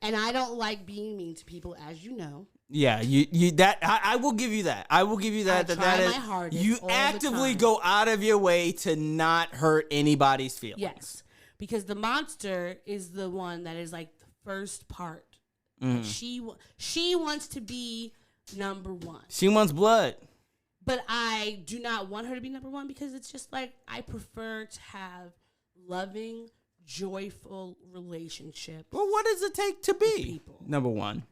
And I don't like being mean to people, as you know. Yeah, I will give you that. I will give you that. I try my hardest you all the actively time. go out of your way to not hurt anybody's feelings. Yes. Because the monster is the one that is like the first part. Like she wants to be number one. She wants blood. But I do not want her to be number one because it's just like I prefer to have loving, joyful relationships. Well, what does it take to be people. number one?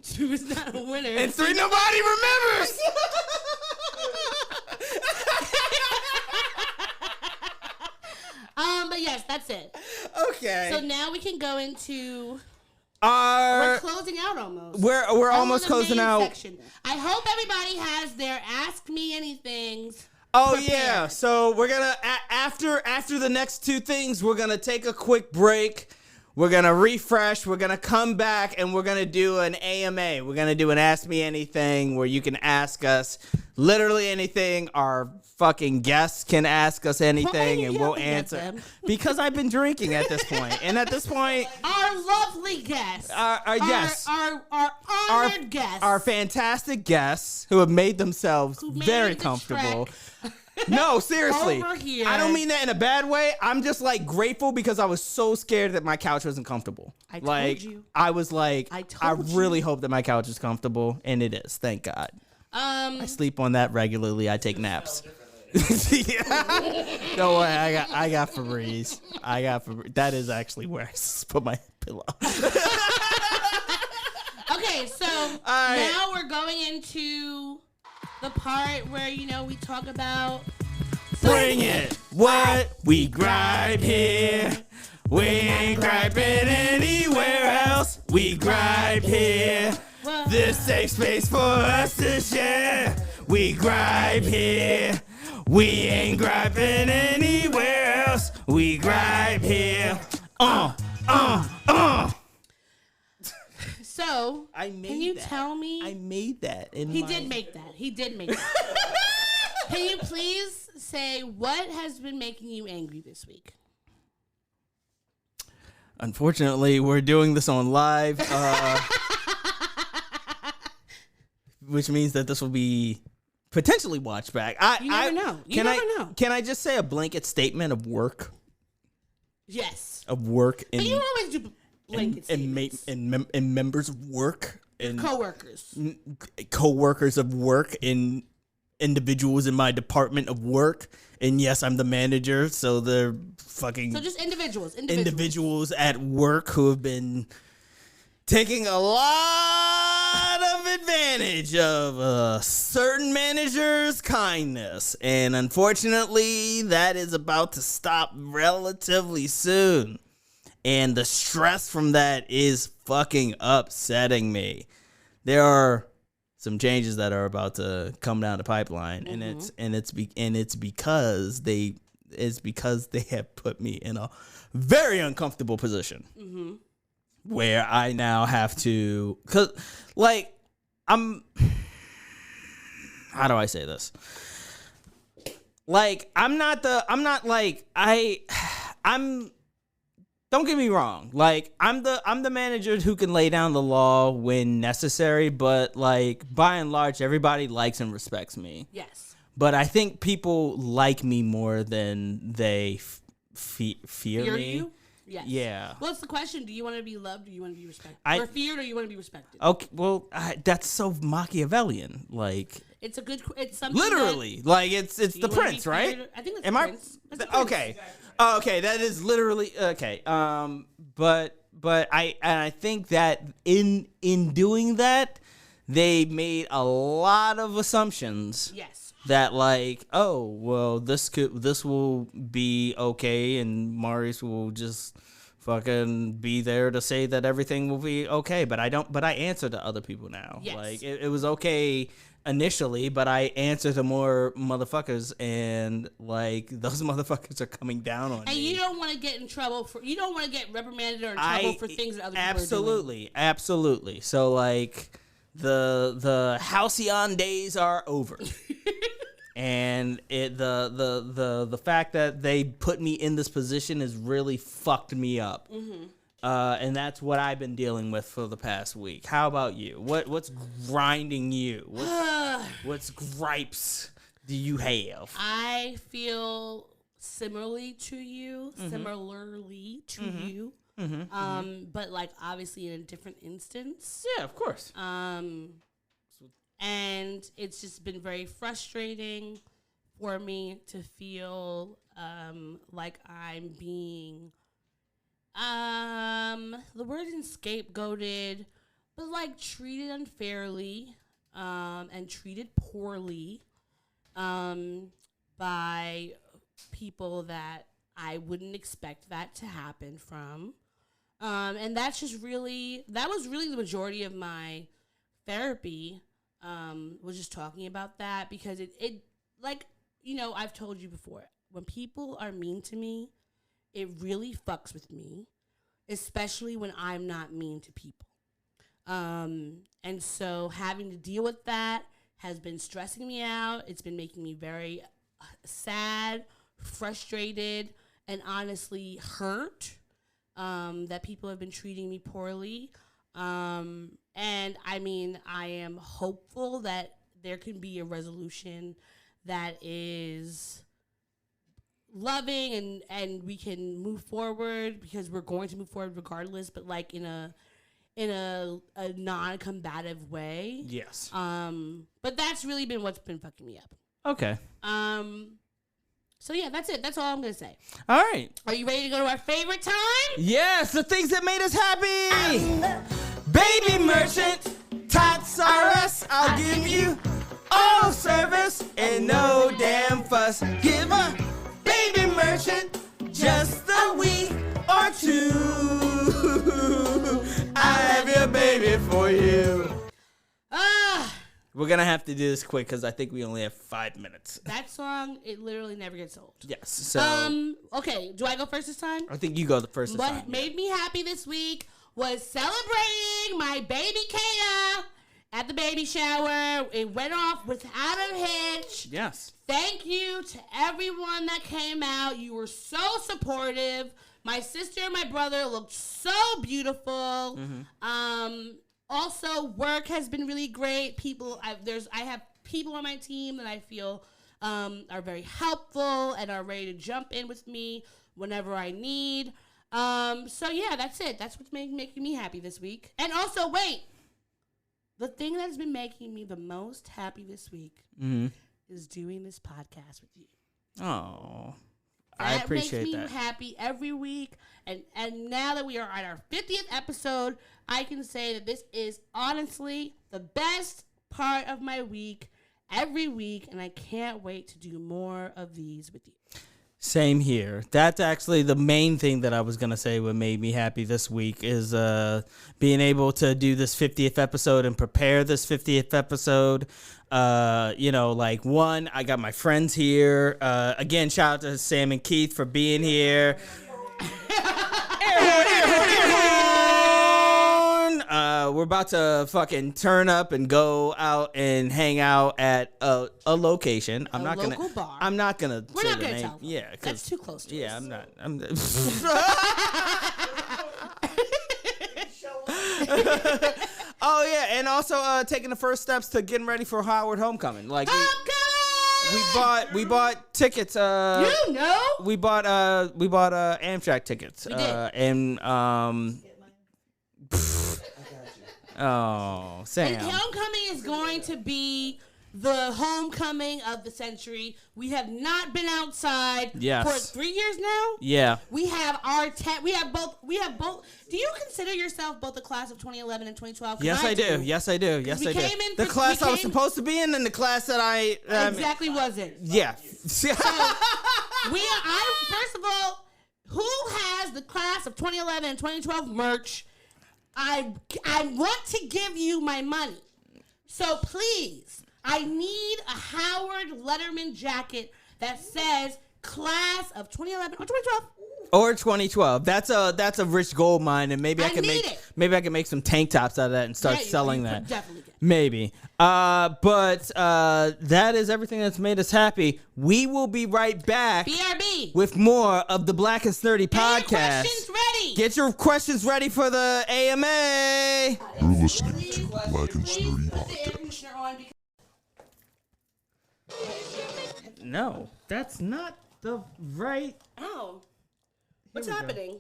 Two is not a winner. And three, nobody remembers. But yes, that's it. Okay. So now we can go into... We're We're closing out almost. We're almost the closing main out. section. I hope everybody has their Ask Me Anythings. Oh prepared. yeah, so we're gonna after the next two things, we're gonna take a quick break. We're gonna refresh. We're gonna come back and we're gonna do an AMA. We're gonna do an Ask Me Anything where you can ask us literally anything. Our fucking guests can ask us anything and we'll answer. Them? Because I've been drinking at this point, and at this point, Our lovely guests. yes, Our honored guests. our fantastic guests who have made themselves Who made very the comfortable. trek No, seriously. over here. I don't mean that in a bad way. I'm just like grateful because I was so scared that my couch wasn't comfortable. I told like, you. I was like, I I told really you. hope that my couch is comfortable, and it is. Thank God. I sleep on that regularly. I take naps. Don't worry, I got Febreze. That is actually where I put my pillow. Okay, so right. now we're going into the part where, we talk about... Bring it. What we gripe here. We ain't griping anywhere else. We gripe here. This safe space for us to share. We gripe here. We ain't griping anywhere else. We gripe here. So, I made can you that. tell me... I made that. He did make that. Can you please say what has been making you angry this week? Unfortunately, we're doing this on live, which means that this will be potentially watched back. You never know. You never know. Can I just say a blanket statement of work? Yes. Of work But you always do blanket statements. and members of work. and Co-workers of work and individuals in my department of work. And yes, I'm the manager, so they're fucking... So just individuals. Individuals at work who have been taking a lot of advantage of certain managers' kindness. And unfortunately, that is about to stop relatively soon. And the stress from that is fucking upsetting me. There are some changes that are about to come down the pipeline, and it's because they have put me in a very uncomfortable position where I now have to, cause like how do I say this? Like I'm don't get me wrong. Like I'm the manager who can lay down the law when necessary, but like by and large, everybody likes and respects me. Yes. But I think people like me more than they fear me. You? Yes. Yeah. What's the question? Do you want to be loved, or do you want to be respected? Or feared, or you want to be respected? Okay. Well, that's so Machiavellian. Like it's something. Literally, like it's the prince, right? I think it's the prince. Okay. Okay, that is literally okay. But I think that in doing that, they made a lot of assumptions. Yes. That like, oh well, this will be okay, and Maurice will just fucking be there to say that everything will be okay. But I answer to other people now. Yes. Like it was okay initially, but I answer to more motherfuckers, and like those motherfuckers are coming down on me. And you don't want to get in trouble you don't want to get reprimanded or in trouble for things that other people are doing. Absolutely. So like the halcyon days are over. And the fact that they put me in this position has really fucked me up. And that's what I've been dealing with for the past week. How about you? What's grinding you? What's gripes do you have? I feel similarly to you. But like obviously in a different instance. Yeah, of course. And it's just been very frustrating for me to feel like I'm being the word isn't scapegoated, but like treated unfairly and treated poorly by people that I wouldn't expect that to happen from. And that was really the majority of my therapy. Was just talking about that because it like, you know, I've told you before, when people are mean to me, it really fucks with me, especially when I'm not mean to people. And so having to deal with that has been stressing me out. It's been making me very sad, frustrated, and honestly hurt that people have been treating me poorly. And I mean, I am hopeful that there can be a resolution that is loving and we can move forward, because we're going to move forward regardless, but like in a non-combative way. Yes. But that's really been what's been fucking me up. Okay. So yeah, that's it. That's all I'm gonna say. All right. Are you ready to go to our favorite time? Yes, the things that made us happy. Baby merchant, tots are us. I'll give you all service and no damn fuss. Give a baby merchant just a week or two. I have your baby for you. We're gonna have to do this quick because I think we only have 5 minutes. That song, it literally never gets old. Yes. So. Okay. Do I go first this time? I think you go the first this time. What made me happy this week was celebrating my baby Keta at the baby shower. It went off without a hitch. Yes. Thank you to everyone that came out. You were so supportive. My sister and my brother looked so beautiful. Also, work has been really great. I have people on my team that I feel are very helpful and are ready to jump in with me whenever I need. So yeah, that's it. That's what's making me happy this week. And also, wait, the thing that's been making me the most happy this week is doing this podcast with you. Oh, I appreciate that. That makes me happy every week. And now that we are at our 50th episode, I can say that this is honestly the best part of my week every week. And I can't wait to do more of these with you. Same here. That's actually the main thing that I was going to say what made me happy this week is being able to do this 50th episode and prepare this 50th episode. One, I got my friends here. Again, shout out to Sam and Keith for being here. We're about to fucking turn up and go out and hang out at a location. Bar. I'm not gonna. We're say not the gonna name. tell them. Yeah, that's too close to us. Yeah, I'm not. Oh yeah, and also taking the first steps to getting ready for Howard Homecoming. Like we bought tickets. We bought Amtrak tickets. We did. Oh, Sam. And Homecoming is going to be the homecoming of the century. We have not been outside for 3 years now. Yeah. We have we have both. Do you consider yourself both the class of 2011 and 2012? Yes, I do. Yes, I do. Yes, I do. The class I was supposed to be in and the class that I exactly wasn't. Yeah. So first of all, who has the class of 2011 and 2012 merch? I want to give you my money. So please, I need a Howard Letterman jacket that says class of 2011 or 2012. Or 2012. That's a rich gold mine, and maybe I can make some tank tops out of that and start selling that. Definitely can. Maybe. But that is everything that's made us happy. We will be right back. BRB. With more of the Black and Snerdy podcast. Get your questions ready. Get your questions ready for the AMA. You're listening to the Black and Snerdy podcast. No, that's not the right. Oh. What's happening?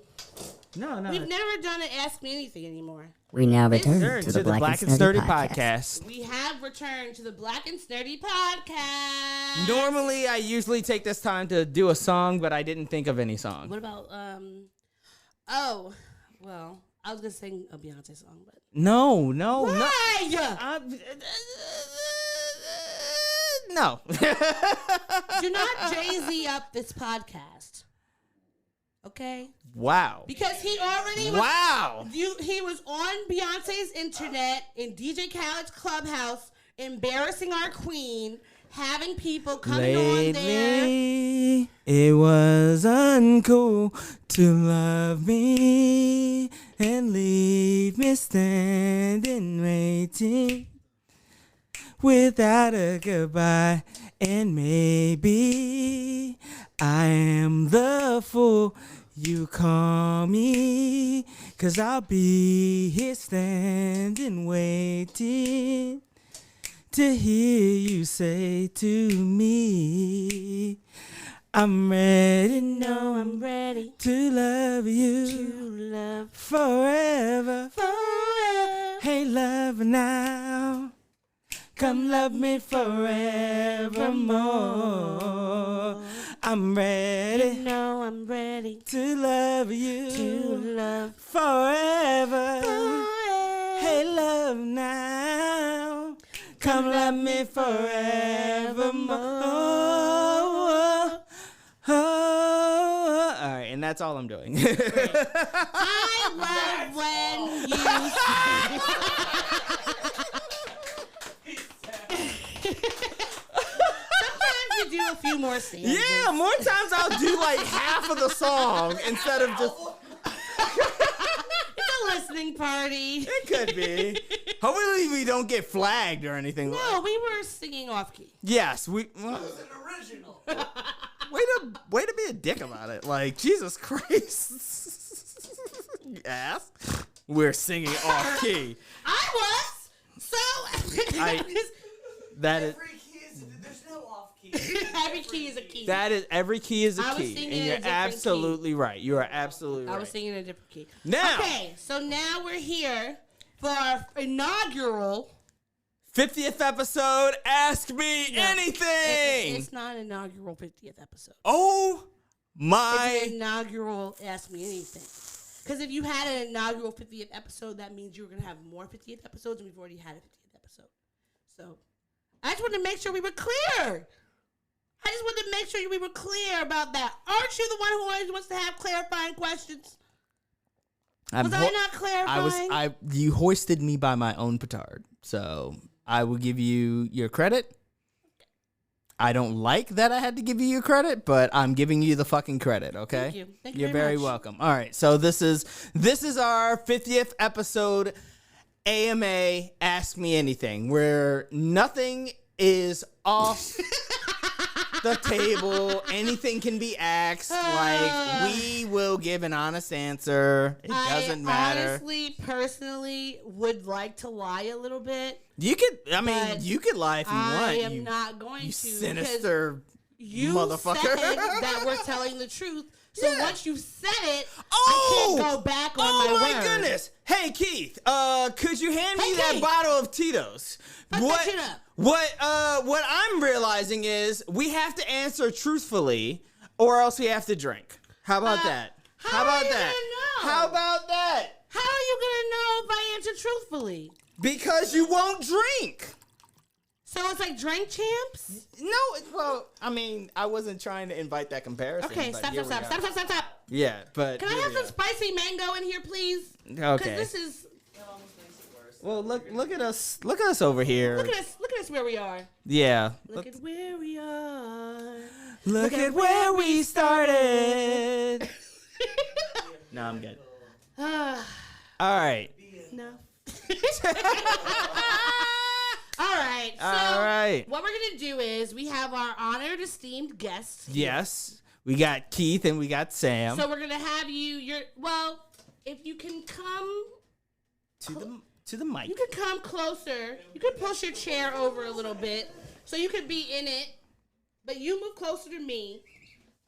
No. We've never done an Ask Me Anything anymore. We now return to the Black and Snerdy podcast. We have returned to the Black and Snerdy podcast. Normally, I usually take this time to do a song, but I didn't think of any song. What about, I was going to sing a Beyonce song, but. No. Why? No. Do not Jay-Z up this podcast. Okay? Wow. Because he already was. Wow. He was on Beyonce's internet in DJ Khaled's clubhouse, embarrassing our queen, having people coming on there. Lately, it was uncool to love me and leave me standing waiting without a goodbye. And maybe I am the fool you call me, 'cause I'll be here standing waiting to hear you say to me, I'm ready, no, I'm ready to love you, forever. Hey, love now, come love me forevermore. I'm ready, no, I'm ready to love you, forever. Hey, love now, come love me forevermore. Oh, all right, and that's all I'm doing. I love when sometimes you do a few more stanzas. Yeah, more times I'll do like half of the song instead of just. It's a listening party. It could be. Hopefully we don't get flagged or anything. No, we were singing off key. Yes, we. It was an original. Way to be a dick about it. Like, Jesus Christ. Ass. We're singing off key. I was. So that is. Every key is, there's no off key. every key is a key. That is, every key is a I was key. singing And a you're different absolutely right. You are absolutely right. I was singing a different key. Now. Okay, so now we're here for our inaugural 50th episode, Ask Me Anything. It's not an inaugural 50th episode. Oh It's my. an inaugural Ask Me Anything. Because if you had an inaugural 50th episode, that means you were going to have more 50th episodes, and we've already had a 50th episode. So I just wanted to make sure we were clear. I just wanted to make sure we were clear about that. Aren't you the one who always wants to have clarifying questions? Was I not clarifying? You hoisted me by my own petard. So I will give you your credit. I don't like that I had to give you your credit, but I'm giving you the fucking credit, okay? Thank you. Thank you You're very very much. welcome. All right, so this is our 50th episode AMA Ask Me Anything, where nothing is off the table. Anything can be asked. Like, we will give an honest answer. It doesn't matter. I honestly, personally, would like to lie a little bit. You could, But you could lie if you want. I am you, not going you to. sinister you motherfucker. said that we're telling the truth. So Yeah. once you said it, Oh! I can't go back on Oh my my word. goodness! Hey Keith, could you hand me Hey, that Keith. bottle of Tito's? Fuck that shit up. What I'm realizing is we have to answer truthfully, or else we have to drink. How about that? how about are you that? gonna know? How about that? How are you gonna know if I answer truthfully? Because you won't drink. So it's like drink champs? No, well, I mean, I wasn't trying to invite that comparison. Okay, but stop. here we are. Stop. Yeah, but Can I here have we some are. spicy mango in here, please? Okay. Because this is. Well, look at us over here. Look at us where we are. Yeah. Look at where we are. Look at where we started. No, I'm good. All right. No. All right. So All right. what we're gonna do is we have our honored, esteemed guests. Yes. We got Keith and we got Sam. So we're gonna have you. If you can come, to the mic. you can come closer. You can push your chair over a little bit so you can be in it. But you move closer to me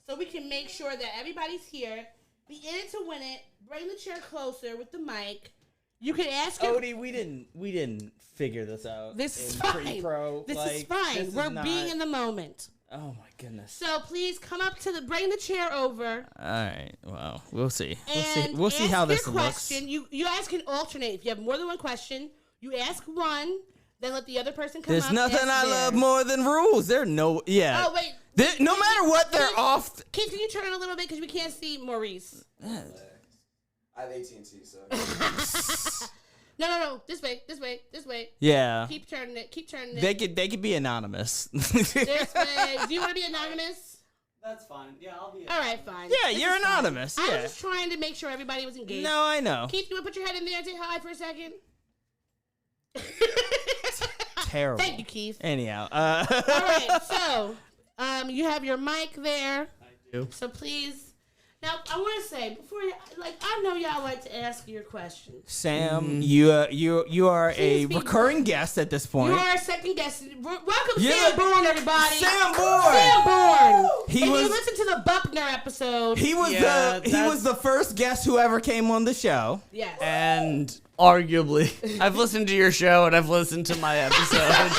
so we can make sure that everybody's here. Be in it to win it. Bring the chair closer with the mic. You can ask your Odie, we didn't figure this out. This is in fine. Pre-pro. This Like, is fine. this is We're not- being in the moment. Oh my goodness. So please come up to bring the chair over. All right. Well, we'll see. And We'll see ask how your this looks. question. You guys can alternate. If you have more than one question, you ask one, then let the other person come There's up. nothing ask I theirs. love more than rules. There no yeah. Oh wait. No matter what, they're off. Keith, can you turn a little bit because we can't see Maurice? I have AT&T, so. No. This way. Yeah. Keep turning it. They could be anonymous. This way. Do you want to be anonymous? That's fine. Yeah, I'll be. All right, fine. Yeah, This you're is fine. anonymous, I yeah. was just trying to make sure everybody was engaged. No, I know. Keith, you want to put your head in there and say hi for a second? Terrible. Thank you, Keith. Anyhow, All right, so you have your mic there. I do. So please, now I want to say before, I know y'all like to ask your questions. Sam, you are a Please be recurring guest at this point. You are our second guest. Welcome, Yeah. Sam Bourne, everybody. Sam Bourne. Sam Bourne. He If was- you listen to the Buckner episode, He was the first guest who ever came on the show. yes. And arguably, I've listened to your show and I've listened to my episode.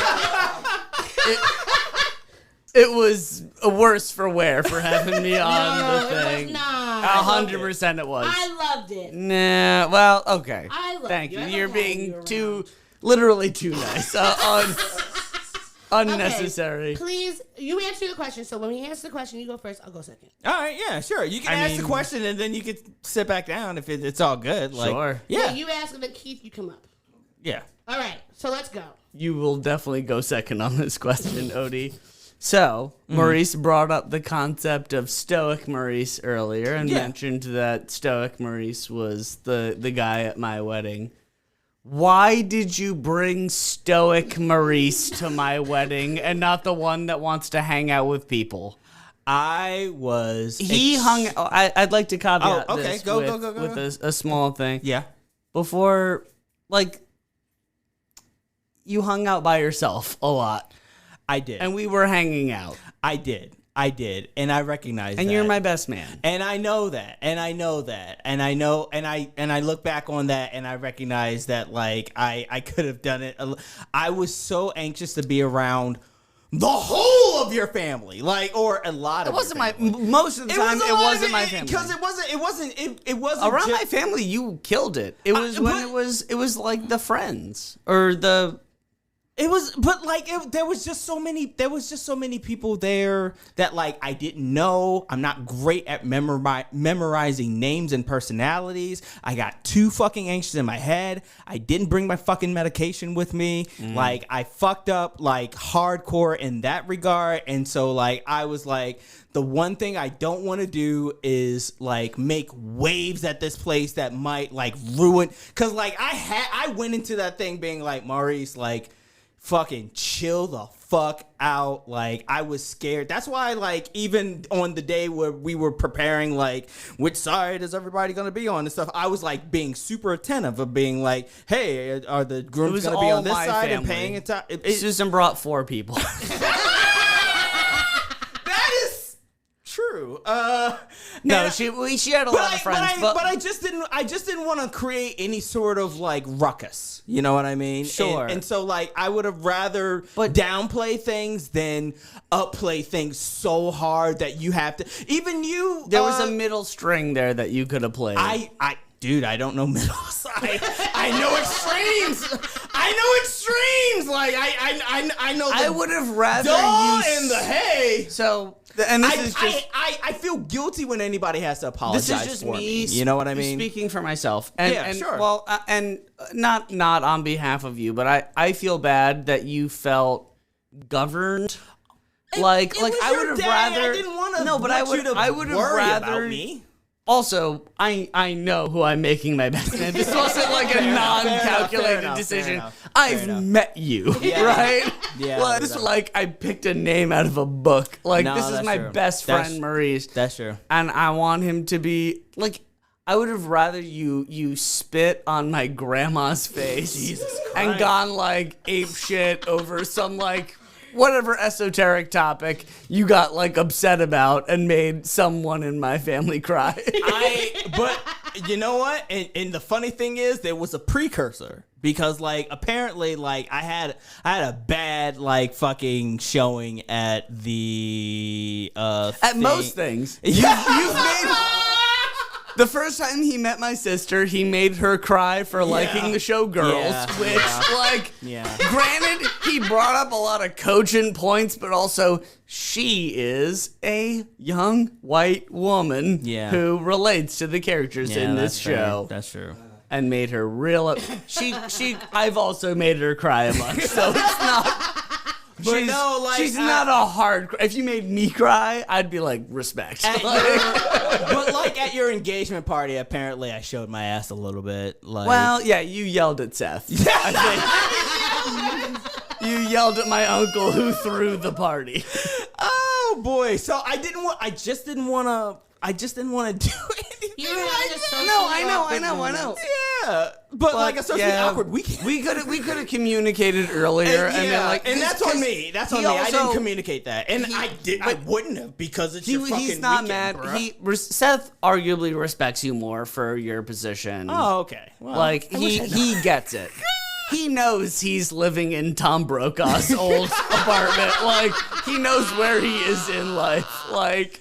It was a worse for wear for having me on No, the it thing. was not. 100% it was. I loved it. Nah, well, okay. I loved Thank you. you. I You're love having being you literally too nice. Unnecessary. Please, you answer the question. So when we answer the question, you go first. I'll go second. All right, yeah, sure. You can I ask the mean- question and then you can sit back down if it's all good. Like, Sure. Yeah. So you ask, and then Keith, you come up. Yeah. All right. So let's go. You will definitely go second on this question, Odie. So, Maurice brought up the concept of Stoic Maurice earlier and Yeah. mentioned that Stoic Maurice was the guy at my wedding. Why did you bring Stoic Maurice to my wedding and not the one that wants to hang out with people? I was. I'd like to caveat Oh, okay. this Go, with, go, go, go, with go. a small thing. Yeah. Before, you hung out by yourself a lot. I did. And we were hanging out. I did. I did, and I recognize that. And you're my best man. And I know that, and I know that, and I know, and I look back on that, and I recognize that, like, I could have done it. I was so anxious to be around the whole of your family, like, or a lot of. It wasn't your family. most of the time. It wasn't my family because it wasn't around my family. You killed it. It was it was like the friends or the. It was, but like there was just so many people there that like I didn't know. I'm not great at memorizing names and personalities. I got too fucking anxious in my head. I didn't bring my fucking medication with me. Like I fucked up like hardcore in that regard. And so like I was like, the one thing I don't want to do is like make waves at this place that might like ruin. Cause like I went into that thing being like, Maurice, like, fucking chill the fuck out. Like I was scared. That's why like even on the day where we were preparing like which side is everybody gonna be on and stuff, I was like being super attentive of being like, hey, are the grooms gonna be on this side and paying attention? Susan brought 4 people. That is true. No, she had a lot of friends, but I just didn't want to create any sort of like ruckus. You know what I mean? Sure. And so like I would have rather downplay things than upplay things so hard that you have to. Even you. There was a middle string there that you could have played. Dude, I don't know middle side. I know extremes. I know extremes. Like I know. I would have rather duh you in the hay. So, and this is just. I feel guilty when anybody has to apologize. This is just for me. You know what I mean? Speaking for myself. And, yeah, sure. Well, and not on behalf of you, but I feel bad that you felt governed. Like I would have rather. I didn't want to. No, but I would have rather. About me. Also, I know who I'm making my best man. This wasn't like a non-calculated decision. I've met you, right? Yeah. Well, this is like I picked a name out of a book. Like No, this is that's my true. best friend, Maurice. That's true. And I want him to be like. I would have rather you spit on my grandma's face and gone like ape shit over some like. Whatever esoteric topic you got like upset about and made someone in my family cry. But you know what? And the funny thing is, there was a precursor because like apparently like I had a bad like fucking showing at the At most things. You've made. The first time he met my sister, he made her cry for liking the show Girls, granted, he brought up a lot of cogent points, but also she is a young white woman who relates to the characters in this show. That's true. And made her real. I've also made her cry a bunch, so it's not. But she's not a hard. If you made me cry, I'd be like respect. But like at your engagement party, apparently I showed my ass a little bit. Like, well, yeah, you yelled at Seth. I think you yelled at my uncle who threw the party. Oh boy! So I just didn't want to do anything. You were having a social I know. Yeah, but like a socially awkward weekend. We could have communicated earlier, and then like, and that's on me. That's on me. I didn't communicate that, and I wouldn't have because it's your fucking he's not weekend, mad. bro. Seth arguably respects you more for your position. Oh, okay. Well, like he gets it. He knows he's living in Tom Brokaw's old apartment. Like he knows where he is in life. Like.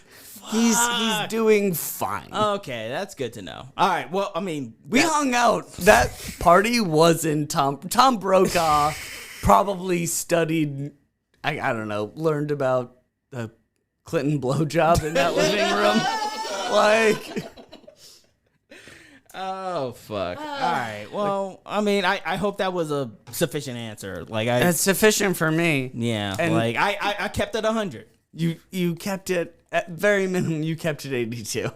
He's doing fine. Okay, that's good to know. All right, well, I mean, we hung out. That party was in Tom Brokaw. Probably studied. I don't know. Learned about the Clinton blowjob in that living room. Like. Oh fuck! All right. Well, I mean, I hope that was a sufficient answer. Like, it's sufficient for me. Yeah. And like, I kept it 100. You kept it. At very minimum, you kept it 82. That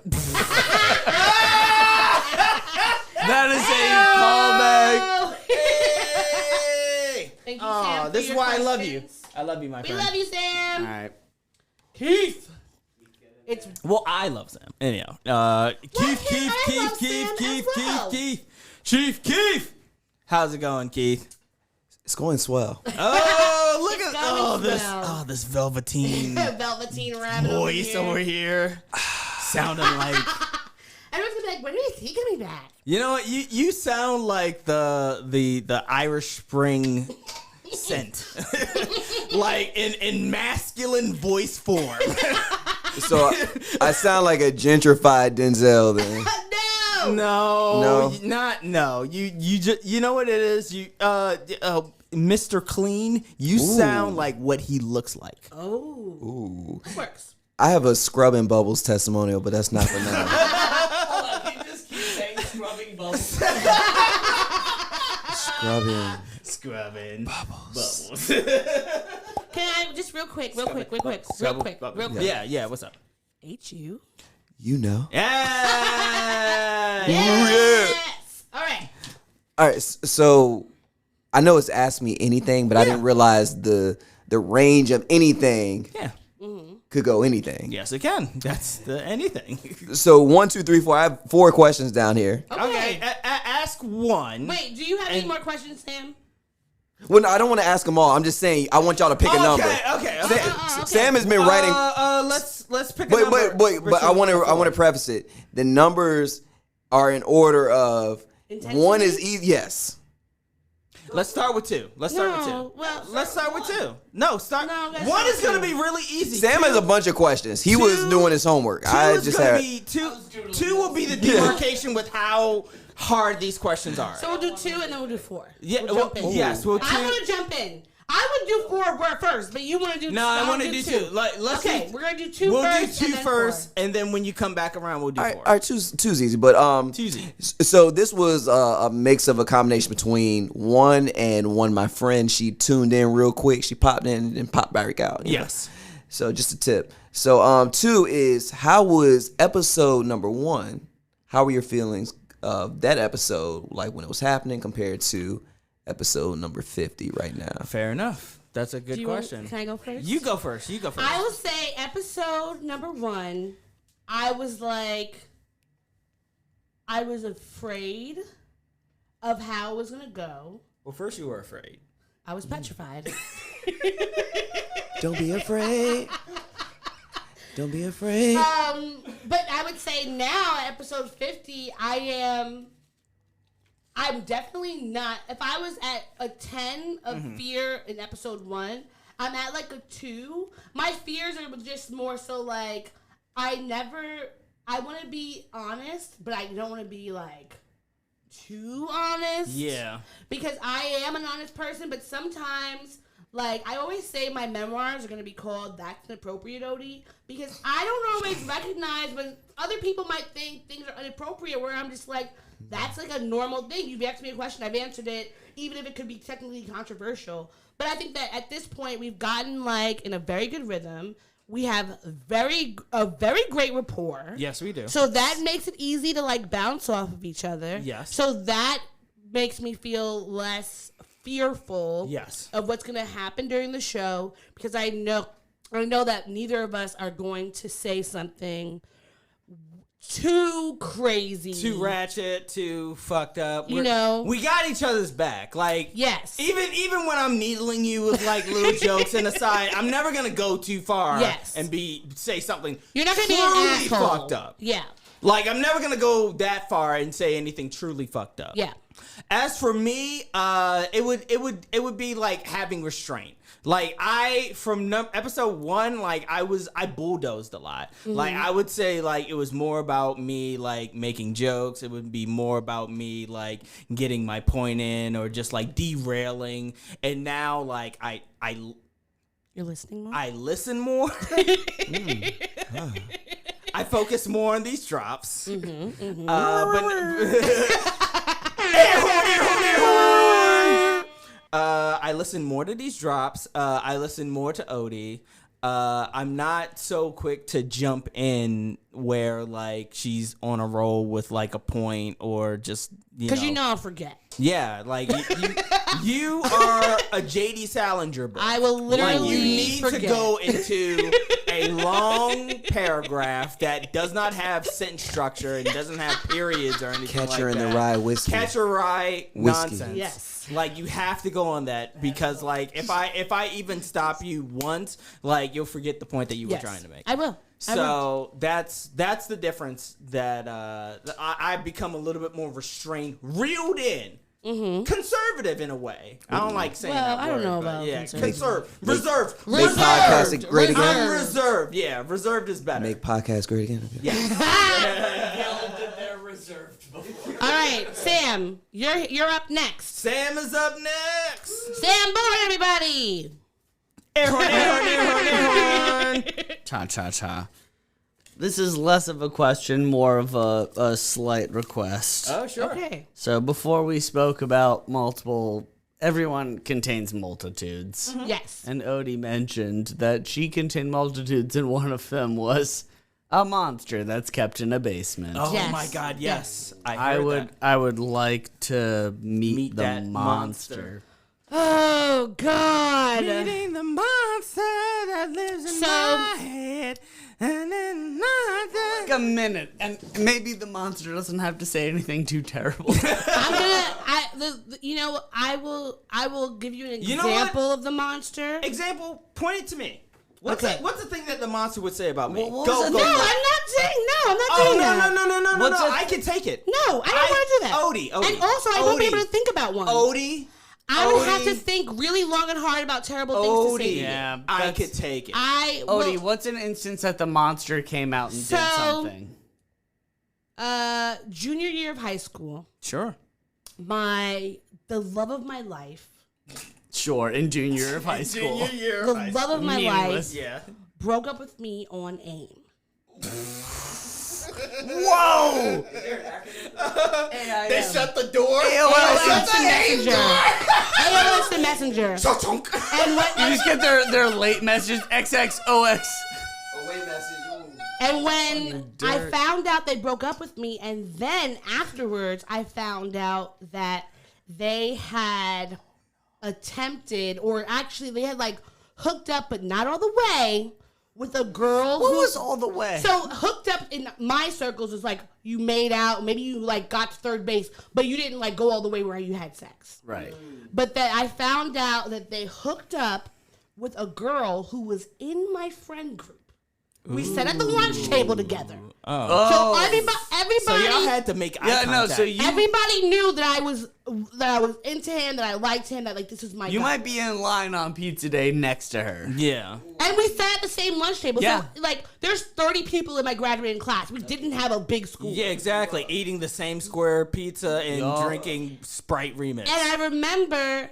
is a callback. Hey! Thank you, Sam, this for is your why I love you. questions. I love you, my friend. We love you, Sam. All right. Keith. It's Well, I love Sam. Anyhow, Chief Keith. How's it going, Keith? It's going swell. Oh! look It's at going this swell. this velveteen Velveteen rabbit voice over here, sounding like. Everyone's gonna be like, when is he coming back? You know what? You sound like the Irish Spring scent, like in masculine voice form. So I sound like a gentrified Denzel then. No. You just you know what it is. You Mr. Clean. You sound like what he looks like. Ooh. That works. I have a scrubbing bubbles testimonial, but that's not for now. Scrubbing bubbles. Scrubbing. Bubbles. Can I just real quick? Yeah. What's up? HU. You know. Yeah. Yes. All right. All right. So I know it's Ask Me Anything, but I didn't realize the range of anything could go anything. Yes, it can. That's the anything. So 1, 2, 3, 4. I have 4 questions down here. Okay. Ask one. Wait, do you have any more questions, Sam? Well, no, I don't want to ask them all. I'm just saying I want y'all to pick a number. Okay. Sam has been writing. Let's pick a number. But I want to preface it. The numbers are in order of Intensity? 1 is easy. Yes. Let's start with 2. Let's start with 2. Well, Let's start with 2. No, start. No, that's 1 not is going to true. be really easy. Sam has a bunch of questions. He was doing his homework. 2 I is just going to had. be 2 will be the demarcation with how hard these questions are. So we'll do 2 and then we'll do 4. Yeah. We'll jump in. Yes. We'll I want to jump in. I would do 4 first, but you want to do 2. No, I want to do 2. Let's okay, do, we're gonna do 2 we'll first. do 2 and then first, 4. and then when you come back around, we'll do 4. All right, two's easy, but Easy. So this was a mix of a combination between 1 and 1. My friend, she tuned in real quick. She popped in and popped back out. you know? Yes. So just a tip. So 2 is, how was episode number 1? How were your feelings of that episode, like when it was happening, compared to episode number 50 right now? Fair enough. That's a good question. Can I go first? You go first. I will say episode number 1, I was afraid of how it was going to go. Well, first you were afraid. I was petrified. Don't be afraid. Don't be afraid. But I would say now, at episode 50, I'm definitely not. If I was at a 10 of fear in episode 1, I'm at like a 2. My fears are just more so like, I want to be honest, but I don't want to be like too honest. Yeah. Because I am an honest person, but sometimes, like, I always say my memoirs are going to be called That's Inappropriate, Ode, because I don't always recognize when other people might think things are inappropriate, where I'm just like, that's like a normal thing. You've asked me a question, I've answered it, even if it could be technically controversial. But I think that at this point, we've gotten, like, in a very good rhythm. We have a very great rapport. Yes, we do. So that makes it easy to, like, bounce off of each other. Yes. So that makes me feel less fearful of what's going to happen during the show, because I know that neither of us are going to say something too crazy, too ratchet, too fucked up. You know, we got each other's back. Like, yes, even when I'm needling you with like little jokes and aside, I'm never gonna go too far. Yes. And say something. You're not gonna truly be an asshole. fucked up. Yeah. Like, I'm never gonna go that far and say anything truly fucked up. Yeah. As for me, it would be like having restraint. Like, from episode 1, like, I bulldozed a lot. Mm-hmm. Like, I would say, like, it was more about me, like, making jokes. It would be more about me, like, getting my point in or just, like, derailing. And now, like, You're listening more? I listen more. I focus more on these drops. Mm-hmm, mm-hmm. I listen more to these drops. I listen more to Ode. I'm not so quick to jump in where, like, she's on a roll with, like, a point or just, because you know I'll forget. Yeah, like, you are a J.D. Salinger book. I will literally like, you need forget. to go into a long paragraph that does not have sentence structure and doesn't have periods or anything Catcher like in that. the Rye whiskey. Catcher Rye Whiskey. nonsense. Yes. Like you have to go on that because like if I even stop you once, like you'll forget the point that you were trying to make. I will. So that's the difference that I become a little bit more restrained, reeled in. Conservative in a way. I don't like saying that I don't word, know but about yeah, conservative. reserved. Make podcasting great again. I'm reserved. Yeah, reserved is better. Make podcasts great again. They're reserved before. All right, Sam, you're up next. Sam is up next. Sam, boy, everybody. Air horn, air horn, air horn, air horn. Cha cha cha. This is less of a question, more of a slight request. Oh, sure. Okay. So before we spoke about multiple, everyone contains multitudes. Yes. And Odie mentioned that she contained multitudes, and one of them was a monster that's kept in a basement. Oh Yes. my God, yes. I would like to meet the that monster. Oh God. Meeting the monster that lives in my head. Like a minute, and maybe the monster doesn't have to say anything too terrible. I will give you an You know what? example of the monster. Example, point it to me. What's Okay. the thing that the monster would say about me? What Go, was go, the No, go. I'm not saying no. I'm not Oh, doing no, that. no, What's the- I can take it. No, I don't want to do that. Odie. And also, I won't be Odie. able to think about one. Odie. I would have to Odie. think really long and hard about terrible things to say. to you. Yeah, I that's- could take it. I Odie, will, what's an instance that the monster came out and did So- something? junior year of high school, Sure. the love of my life, Sure, in junior year of high school. year. the love of my Meaningless. life, Yeah. broke up with me on AIM. Whoa! They shut the door. AOL Instant Messenger. AOL Instant Messenger. And when You just get their late messages, XXOX. Away message. Ooh. And when I found out they broke up with me, and then afterwards I found out that they had attempted, or actually they had like hooked up, but not all the way, with a girl What who was all the way? So hooked up in my circles was like you made out, maybe you like got to third base, but you didn't like go all the way where you had sex. Right. But that I found out that they hooked up with a girl who was in my friend group. We sat at the lunch table together. So everybody, So y'all had to make eye contact. everybody knew that I was into him, that I liked him, that like this is my You guy. might be in line on pizza day next to her. Yeah. And we sat at the same lunch table. Yeah. So like there's 30 people in my graduating class. We didn't have a big school. Yeah, exactly. Eating the same square pizza and Yup. drinking Sprite remix. And I remember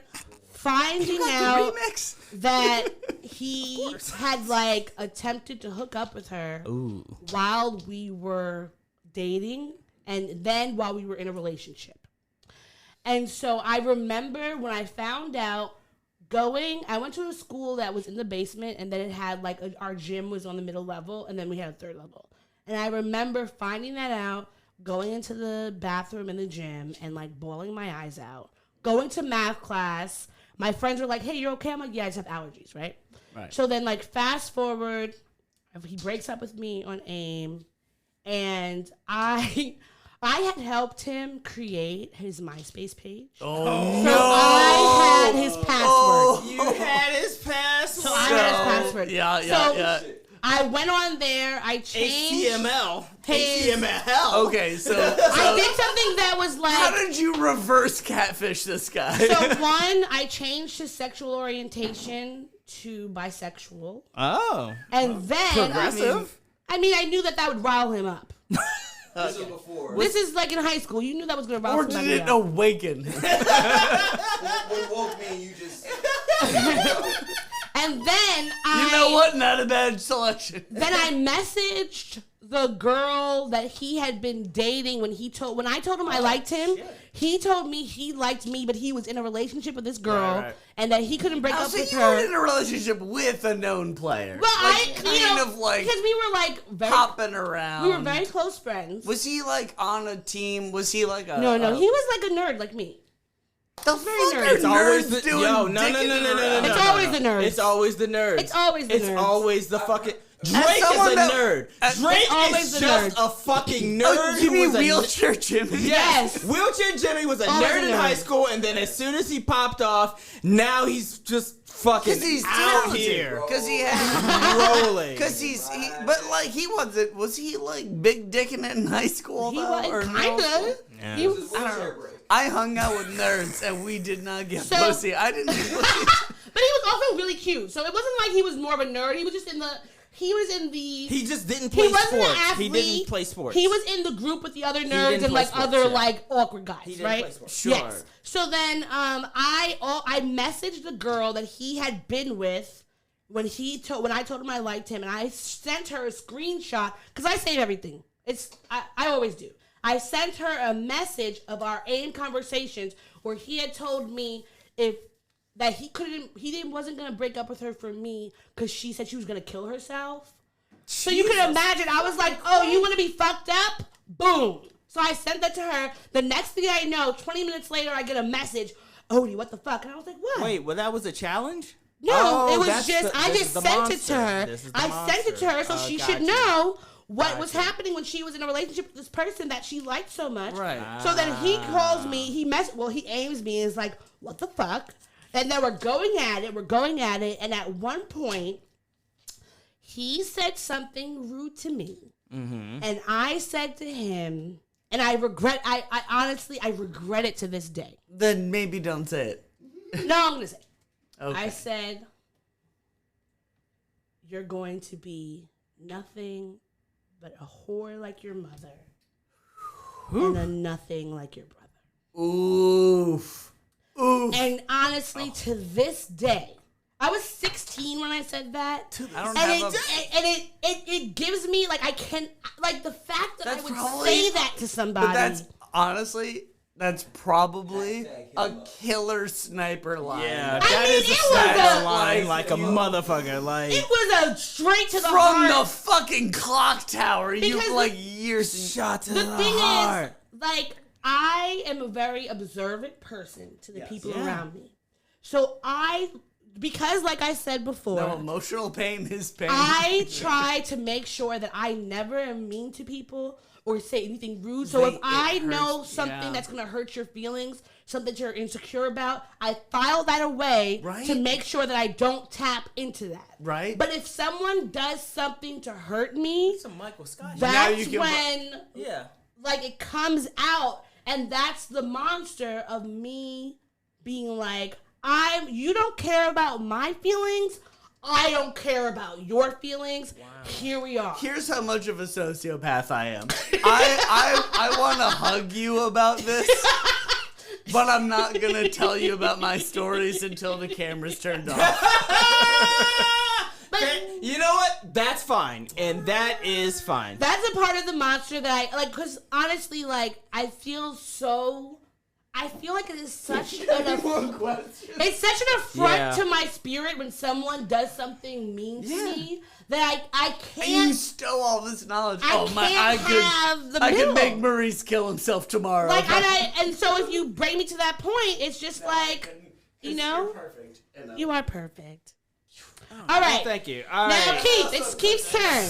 finding out remix. that he had like attempted to hook up with her while we were dating and then while we were in a relationship. And so I remember when I found out I went to a school that was in the basement, and then it had like our gym was on the middle level, and then we had a third level. And I remember finding that out, going into the bathroom in the gym and like bawling my eyes out, going to math class. My friends were like, "Hey, you're okay?" I'm like, "Yeah, I just have allergies, right?" Right. So then, like, fast forward, he breaks up with me on AIM, and I had helped him create his MySpace page. Oh, So I had his password. You had his password. So I had his password. Yeah. I went on there. I changed. HTML. His- HTML. Okay, so I did something that was like. how did you reverse catfish this guy? So one, I changed his sexual orientation to bisexual, Oh. and then Progressive. I knew that would rile him up. This was before. This is like in high school. You knew that was going to rile Or somebody did it up. awaken? What woke me and you just. And then You know what? Not a bad selection. Then I messaged the girl that he had been dating when I told him I liked him. He told me he liked me, but he was in a relationship with this girl, Right. and that he couldn't break up So with you her. were in a relationship with a known player. Well, kind of like because we were like very, hopping around. we were very close friends. Was he like on a team? Was he like a No, he was like a nerd like me. the very fuck nerdy. are It's always nerds doing? no. It's always the nerds. It's always the nerds. It's always the It's nerds. always the fucking. Drake is someone a that- nerd. Drake always is the just nerd. a fucking nerd. Oh, you who mean was a wheelchair Jimmy? Yes. Wheelchair Jimmy was a Always nerd a in nerd. high school, and then as soon as he popped off, now he's just fucking Because he's out talented. here. Because he had. Rolling. Because but like he wasn't. Was he like big dicking it in high school He though? was or kind no? of. Yeah. He was, Wheelchair break. I hung out with nerds and we did not get So- pussy. I didn't get pussy. but he was also really cute. So it wasn't like he was more of a nerd. He was just in the. He was in the. He just didn't He play wasn't sports. an athlete. He didn't play sports. He was in the group with the other didn't nerds and play like sports, other yeah. like awkward guys, He didn't right? play sports. Sure. Yes. So then I messaged the girl that he had been with when I told him I liked him, and I sent her a screenshot because I save everything. I always do. I sent her a message of our AIM conversations where he had told me that he wasn't gonna break up with her for me because she said she was gonna kill herself. So you can imagine, I was like, oh, you want to be fucked up? Boom. So I sent that to her. The next thing I know, 20 minutes later, I get a message, Odie, what the fuck? And I was like, what? Wait, well, that was a challenge? No, Oh, it was that's just, I this just is the sent it monster. to her. This is the I sent it to her so monster. she Gotcha. should know what was Gotcha. happening when she was in a relationship with this person that she liked so much. Right. So then he calls me, he aims me and is like, what the fuck? And then we're going at it, and at one point, he said something rude to me. Mm-hmm. And I said to him, and I honestly regret it to this day. Then maybe don't say it. No, I'm going to say it. Okay. I said, you're going to be nothing but a whore like your mother and a nothing like your brother. Oof. Oof. And honestly, to this day, I was 16 when I said that. I don't And have it gives me, like, I can, like, the fact that I That's would probably- say that to somebody. But that's honestly, that's probably a killer sniper line. Yeah, I that mean, is a it was sniper a- line like a motherfucker. Like, it was a straight to the From heart. the fucking clock tower, Because you like years and shot to The the thing heart. is, like, I am a very observant person to the people Yeah. around me. So because like I said before, no emotional pain is pain. I try to make sure that I never am mean to people or say anything rude. So if I know hurts, something yeah. that's going to hurt your feelings, something you're insecure about, I file that away Right. to make sure that I don't tap into that. Right. But if someone does something to hurt me, Some Michael Scott. that's you can- when Yeah. like it comes out, and that's the monster of me being like, you don't care about my feelings, I don't care about your feelings. Here we are. Here's how much of a sociopath I am. I want to hug you about this, but I'm not gonna tell you about my stories until the camera's turned off. But You know what? That's fine, and that is fine. that's a part of the monster that I like, because honestly, like, I feel like it is such it's such an affront Yeah. to my spirit when someone does something mean to me that I And you can't. stow all this knowledge. I can't have the I middle. could make Maurice kill himself tomorrow. Like, and so if you bring me to that point, it's just like, you know, perfect. you are perfect. All right. Thank you. All Now, right. Keith, it's Keith's turn.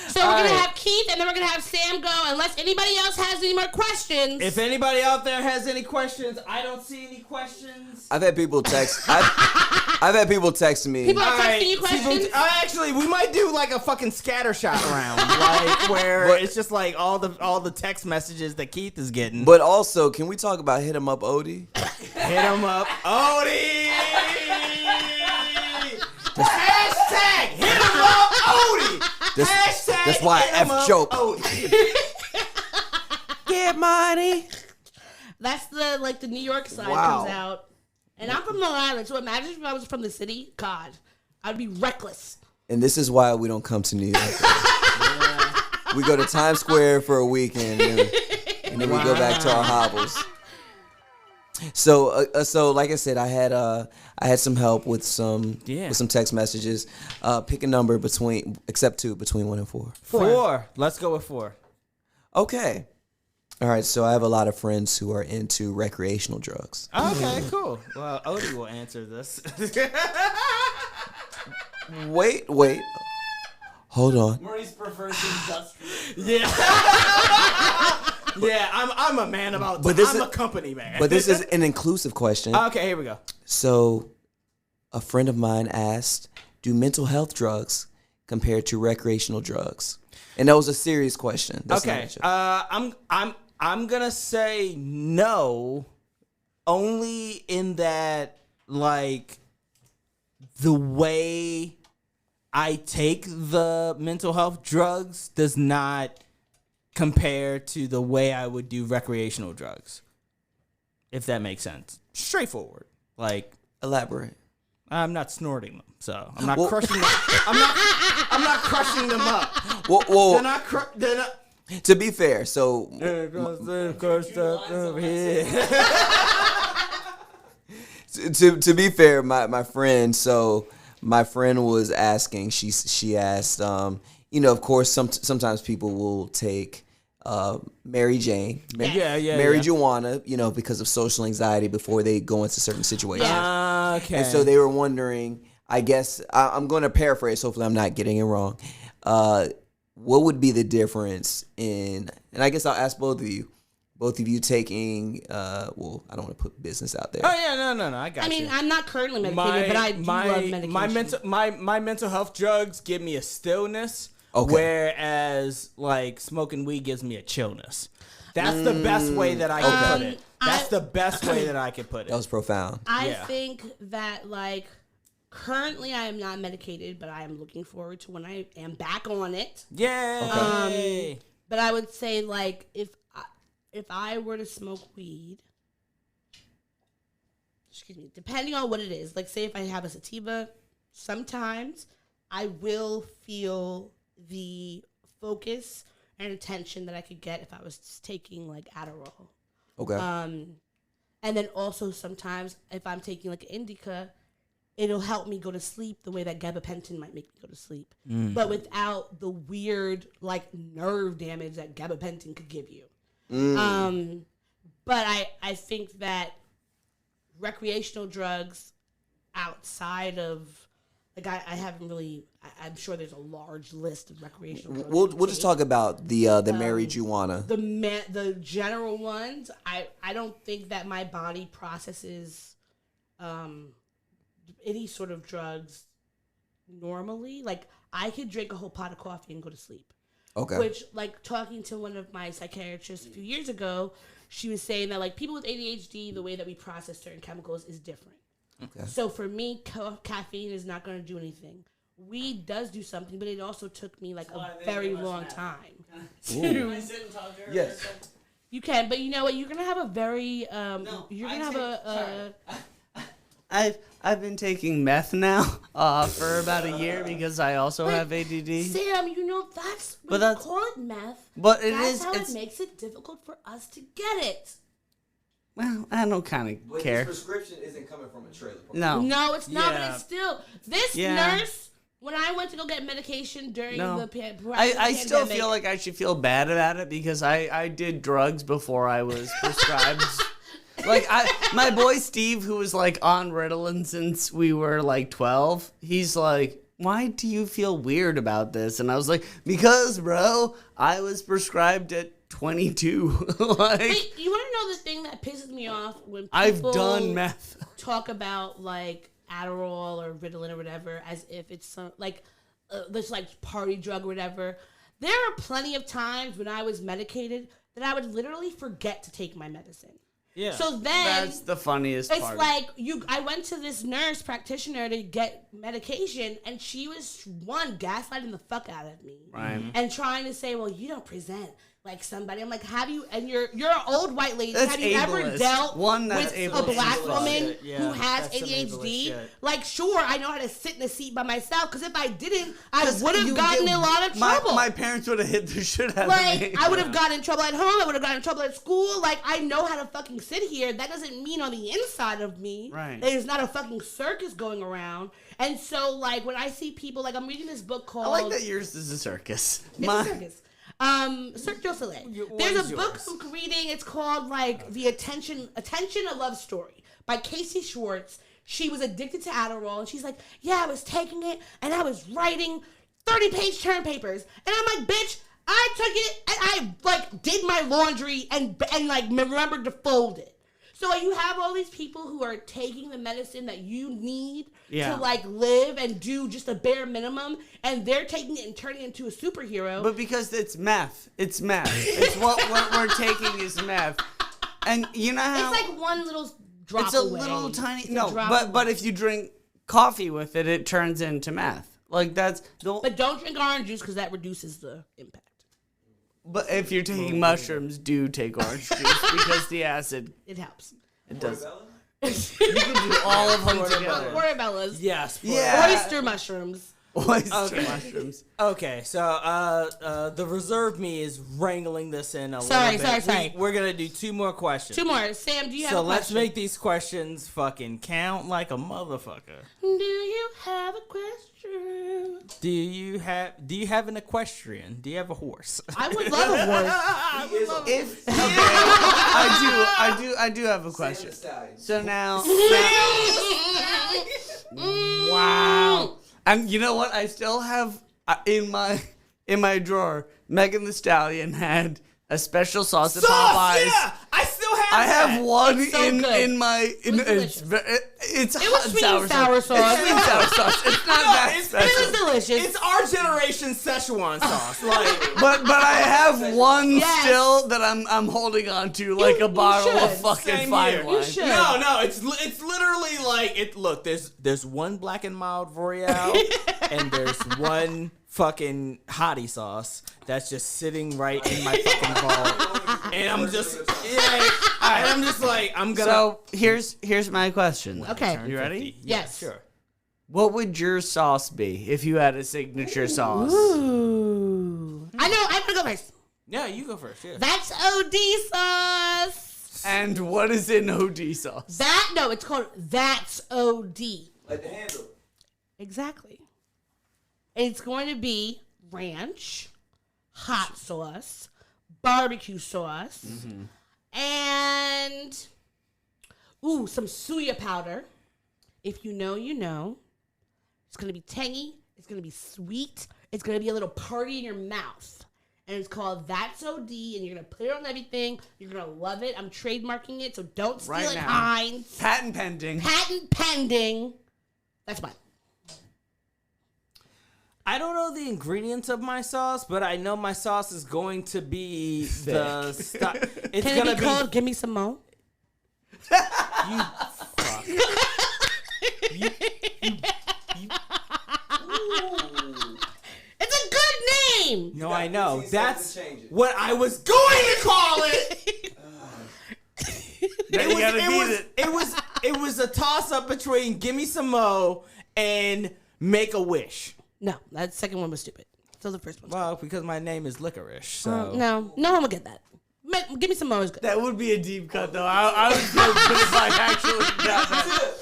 So we're going to have Keith, and then we're going to have Sam go, unless anybody else has any more questions. If anybody out there has any questions, I don't see any questions. I've had people text. I've had people text me. People are All right, texting you questions. actually, we might do like a fucking scattershot round, like where But- it's just like all the text messages that Keith is getting. But also, can we talk about Hit 'em Up Odie? Hit him up, Odie. Hashtag hit him up, Odie. Hashtag That's why hit I 'em F up, joke. Odie. Get money. That's the New York side Wow. comes out. And I'm from Long Island, so imagine if I was from the city. God, I'd be reckless. And this is why we don't come to New York. We go to Times Square for a weekend, and then we go back to our hovels. So like I said, I had some help with some text messages. Pick a number between 1 and 4. 4. Let's go with 4. Okay. All right. So I have a lot of friends who are into recreational drugs. Okay, cool. Well, Odie will answer this. Wait. Hold on. Maurice prefers industrial. Yeah. Yeah, I'm a man about But this I'm is- a company man. But this is an inclusive question. Okay, here we go. So, a friend of mine asked, "Do mental health drugs compare to recreational drugs?" And that was a serious question. That's not Okay. a joke. I'm gonna say no, only in that like the way I take the mental health drugs does not compare to the way I would do recreational drugs. If that makes sense. Straightforward. Like Elaborate. I'm not snorting them, so I'm not Well- crushing them. I'm not crushing them up. Well, They're not. They're not. to be fair, so to be fair, my friend, so my friend was asking, she asked, of course sometimes people will take Mary Jane, marijuana, because of social anxiety before they go into certain situations. Okay. And so they were wondering, I guess, I'm going to paraphrase, hopefully I'm not getting it wrong. What would be the difference in, and I guess I'll ask both of you taking, I don't want to put business out there. Oh yeah, no, I got you. I'm not currently medicated, but I do love medication. My mental health drugs give me a stillness, Okay. whereas like smoking weed gives me a chillness. That's the best way that I can put it. That's the best way that I can put it. That was profound. I Yeah. think that like currently I am not medicated, but I am looking forward to when I am back on it. Yeah. But I would say like if I were to smoke weed, depending on what it is, like say if I have a sativa, sometimes I will feel the focus and attention that I could get if I was taking like Adderall. Okay. And then also sometimes if I'm taking like an indica, it'll help me go to sleep the way that gabapentin might make me go to sleep, but without the weird like nerve damage that gabapentin could give you. But I think that recreational drugs outside of like I haven't really. I'm sure there's a large list of recreational drugs. We'll just talk about the marijuana. The general ones. I don't think that my body processes any sort of drugs normally. Like I could drink a whole pot of coffee and go to sleep. Okay. Which, like, talking to one of my psychiatrists a few years ago, she was saying that, like, people with ADHD, the way that we process certain chemicals is different. Okay. So, for me, caffeine is not going to do anything. Weed does do something, but it also took me, like, a very long time. Yes. You can, but you know what? You're going to have a very, I've been taking meth now for about a year because I also have ADD. Sam, that's when you call it meth. But That's how it makes it difficult for us to get it. Well, I don't kind of care. This prescription isn't coming from a trailer park. No, it's not. Yeah. But it's still this Yeah. nurse. When I went to go get medication during the I still pandemic, feel like I should feel bad about it because I did drugs before I was prescribed. Like my boy Steve, who was like on Ritalin since we were like 12, he's like, "Why do you feel weird about this?" And I was like, "Because, bro, I was prescribed at 22." Like, Wait, you want to know the thing that pisses me off when people I've done meth. talk about like Adderall or Ritalin or whatever as if it's some like this like party drug or whatever. There are plenty of times when I was medicated that I would literally forget to take my medicine. Yeah. So then That's the funniest it's part. like I went to this nurse practitioner to get medication, and she was gaslighting the fuck out of me, Right. and trying to say, "Well, you don't present like somebody." I'm like, "Have you?" And you're an old white lady. That's Have you ever ableist. dealt That's with a ableist black as fuck. woman Yeah, who has that's some ableist ADHD? shit. Like, sure, I know how to sit in a seat by myself. Because if I didn't, I would have gotten in a lot of my, trouble. My parents would have hit the shit out of Like, me. I would have gotten in trouble at home. I would have gotten in trouble at school. Like, I know how to fucking sit here. That doesn't mean on the inside of me, Right. there's not a fucking circus going around. And so, like, when I see people, like, I'm reading this book called... I like that yours is a circus. It's a circus. Cirque du Soleil. There's a book I'm reading. It's called, like, The Attention, a Love Story by Casey Schwartz. She was addicted to Adderall, and she's like, yeah, I was taking it, and I was writing 30-page term papers. And I'm like, bitch, I took it and I like did my laundry and like remembered to fold it. So you have all these people who are taking the medicine that you need to like live and do just a bare minimum, and they're taking it and turning it into a superhero. But because it's meth. It's meth. It's what we're taking is meth. And you know how it's like one little drop it's a away. little tiny It's a no, drop but away. if you drink coffee with it, it turns into meth. Like that's the But don't drink orange juice because that reduces the impact. But if you're taking mushrooms, do take orange juice because the acid It helps. it does. You can do all of them together. Portobellas. Yes. Yeah. Oyster mushrooms. Oyster mushrooms. Okay, so the reserve me is wrangling this in a Sorry, little bit. sorry. We're gonna do 2 more questions. 2 more. Sam, do you have So a let's question? make these questions fucking count like a motherfucker. Do you have a question? Do you have an equestrian? Do you have a horse? I would love a horse. If I do have a question. So now wow. And you know what? I still have in my drawer. Megan Thee Stallion had a special sauce at Popeyes. Yeah, I still have. I have one It's so good. in my. It was It's delicious. hot It was and sweet sour and sour sauce. It's sweet and sour sauce. It's not that it's- special. It was delicious. It's our generation Szechuan sauce. Like, But I have one Yes. still that I'm holding on to like a you bottle of should. fucking Same fine here. wine. You should. no, it's literally like it. Look, There's one Black and Mild Royale, and there's one fucking hottie sauce that's just sitting right in my fucking vault. and I'm just I'm just like I'm gonna. So here's my question. Okay. You ready? Yes. Sure. What would your sauce be if you had a signature sauce? Ooh. I know. I'm gonna go first. Yeah, you go first. Yeah. That's OD sauce. And what is in OD sauce? It's called That's OD. Like the handle. Exactly. It's going to be ranch, hot sauce, barbecue sauce, and some suya powder. If you know, you know. It's going to be tangy. It's going to be sweet. It's going to be a little party in your mouth. And it's called That's OD, and you're going to put it on everything. You're going to love it. I'm trademarking it, so don't steal Right it, now. Heinz. Patent pending. Patent pending. That's mine. I don't know the ingredients of my sauce, but I know my sauce is going to be the stuff. It's Can gonna it be called Give Me Some Mo? You fuck. It's a good name. No, I know. 15 seconds That's to change it. what I was going to call it. Then you gotta beat it. it was a toss up between Give Me Some Mo and Make a Wish. No, that second one was stupid. So the first one. Well, because my name is Licorish, so No one will get that. Give Me Some Mo is good. That would be a deep cut though. I would feel good if I actually got that.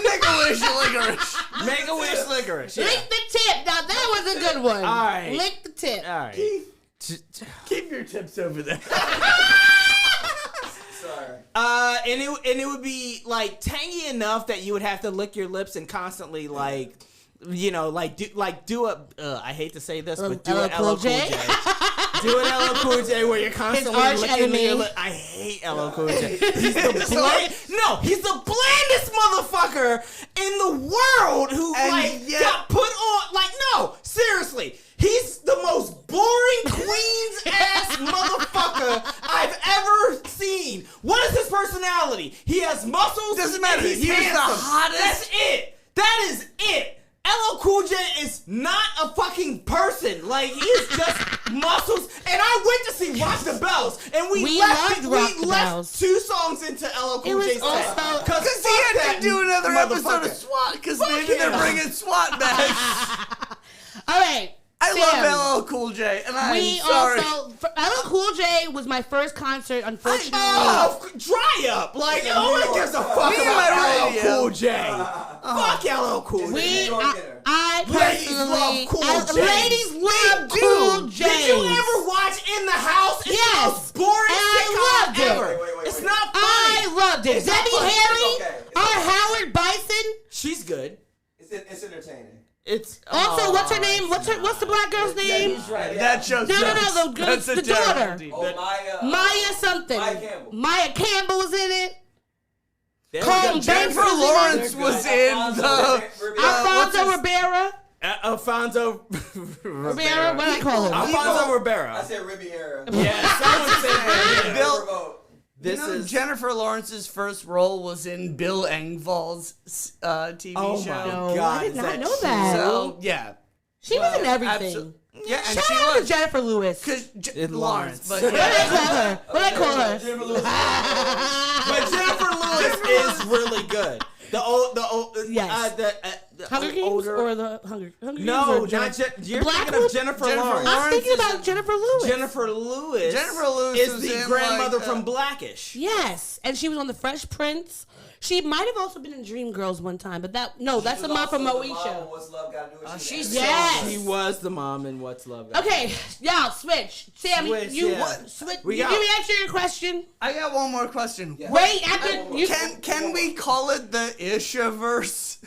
Make a wish, Licorice. Make a Wish Licorice. Yeah. Lick the tip. Now that was a good one. All right. Lick the tip. All right. Keep your tips over there. Sorry. And it would be like tangy enough that you would have to lick your lips and constantly like, you know, do a. I hate to say this, but do LL an Cool LL Cool J? J. Do an LL Cool J where you're constantly arch licking enemy. your lip. I hate LL Cool J. He's the blandest motherfucker in the world who And yet- got put on. Like, no, seriously. He's the most boring Queens ass motherfucker I've ever seen. What is his personality? He has muscles. Doesn't matter. and he's He was the handsome. hottest- That's it. That is it. LL Cool J is not a fucking person. Like, he's just muscles. And I went to see Rock the Bells, and we loved Rock the left Bells. 2 songs into LL It Cool was J's also- set. Because he had to do another episode of motherfucker. SWAT. Because maybe they're him. bringing SWAT back. All right. I Sam, love LL Cool J, and I'm We sorry. LL Cool J was my first concert, unfortunately. Oh, dry up. Like, no one gives a fuck Me and about my LL radio. Cool J. Fuck LL Cool J. I Ladies personally, love Cool J. ladies love They Cool do. J. Did you ever watch In the House? It's Yes. the most boring And I sitcom loved it. ever. Wait. It's not funny. I loved it. Debbie funny. Harry, It's okay. our Howard Bison. She's good. It's entertaining. It's Also, what's her name? What's the black girl's name? He's right. That shows No, that's the a daughter. Jeremy. Oh, Maya something. Maya Campbell. Maya Campbell was in it. There Colm we go. Jennifer Banks was in it. Lawrence was in the. Alfonso Ribeiro. Alfonso Ribeiro. What do I call him? Alfonso Ribeiro. I said Riviera. Yeah, someone said Ribeiro. Bill, This you know, is Jennifer Lawrence's first role was in Bill Engvall's TV Oh show. my No, God, I did is not that know that. So yeah, She was in everything. yeah, and Shout she out to was Jennifer Lewis. In Lawrence, Lawrence. but What do yeah. I call her? What do I call her? But Jennifer Lewis is really good. The old, Yes. the Hunger Games older, or the Hunger Games? No, or not you're Black thinking of Wood? Jennifer Jennifer Lawrence. I'm Lawrence thinking is about in- Jennifer Lewis. Jennifer Lewis. Jennifer Lewis is was the in, grandmother like, from Blackish. Yes, and she was on The Fresh Prince. She might have also been in Dreamgirls one time, but that's the mom from Moesha. What's Love Got to Do with she's Yes. She was the mom in What's Love. Okay, y'all switch. Sammy, Switch, you yeah. switch. We You got- give me answer your question. I got one more question. Wait, after you. Can we call it the Ishaverse?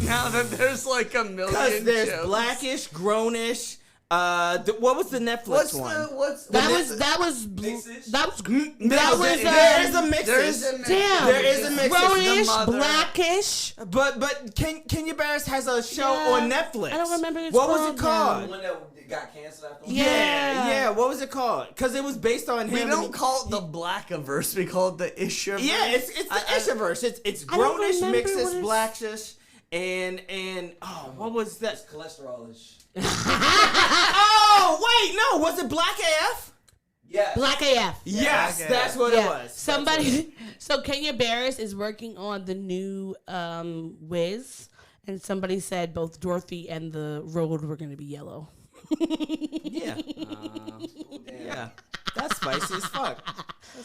Now that there's like a million Because there's shows. Blackish, Grownish. What was the Netflix one? That was Mixes? There is a mixes. There is a damn. There is a mixes. Brownish, The mother. Blackish. But Kenya Barris has a show Yeah. on Netflix. I don't remember what it's What was it called called? One that got canceled after. Yeah. What was it called? Because it was based on him. We and don't call it the Blackiverse. We call it the Ishaverse. Yeah, it's the Ishaverse. It's I don't Grownish, remember Mixes, what it's- Blackish, and what was that? It's cholesterol-ish. Oh wait, no, was it Black AF? Yeah. Black AF. Yes, Black that's AF. what it Yeah. was. Somebody. So Kenya Barris is working on the new Wiz, and somebody said both Dorothy and the road were going to be yellow. Yeah. Yeah. That's spicy as fuck.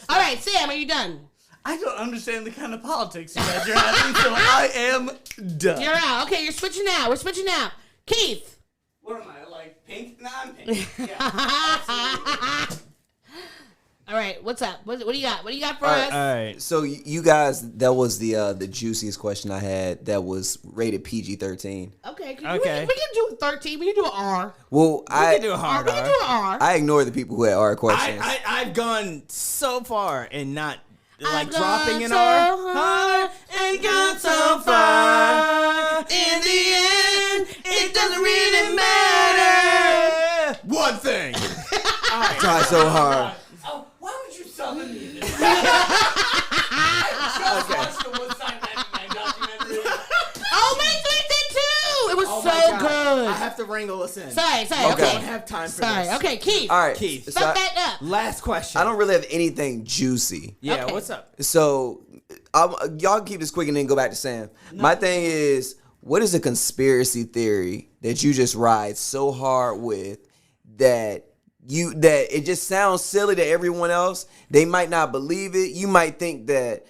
All right, Sam, are you done? I don't understand the kind of politics you guys are having, so I am done. You're out. Okay, you're switching out. We're switching out. Keith. What am I, like pink? No, I'm pink. Yeah. All right, what's up? What do you got? What do you got for All us? right. So you guys, that was the juiciest question I had. That was rated PG-13. Okay. Okay. We can do 13. We can do an R. Well, We can do a hard We can do an R. I ignore the people who had R questions. I've gone so far and not like I've dropping gone an so R. hard And gone so far. In the end, it doesn't really matter. One thing. Try so hard. Oh, why would you summon me? I just watched the Woodstock 99 documentary. Oh, my we did too. It was Oh so my God. good. I have to wrangle us in. Sorry. I don't Okay. have time for Sorry. this. Okay, Keith. All right, Keith. so Fuck that up. Last question. I don't really have anything juicy. Yeah, Okay. what's up? So y'all keep this quick and then go back to Sam. My thing is, what is a conspiracy theory that you just ride so hard with that it just sounds silly to everyone else? They might not believe it. You might think that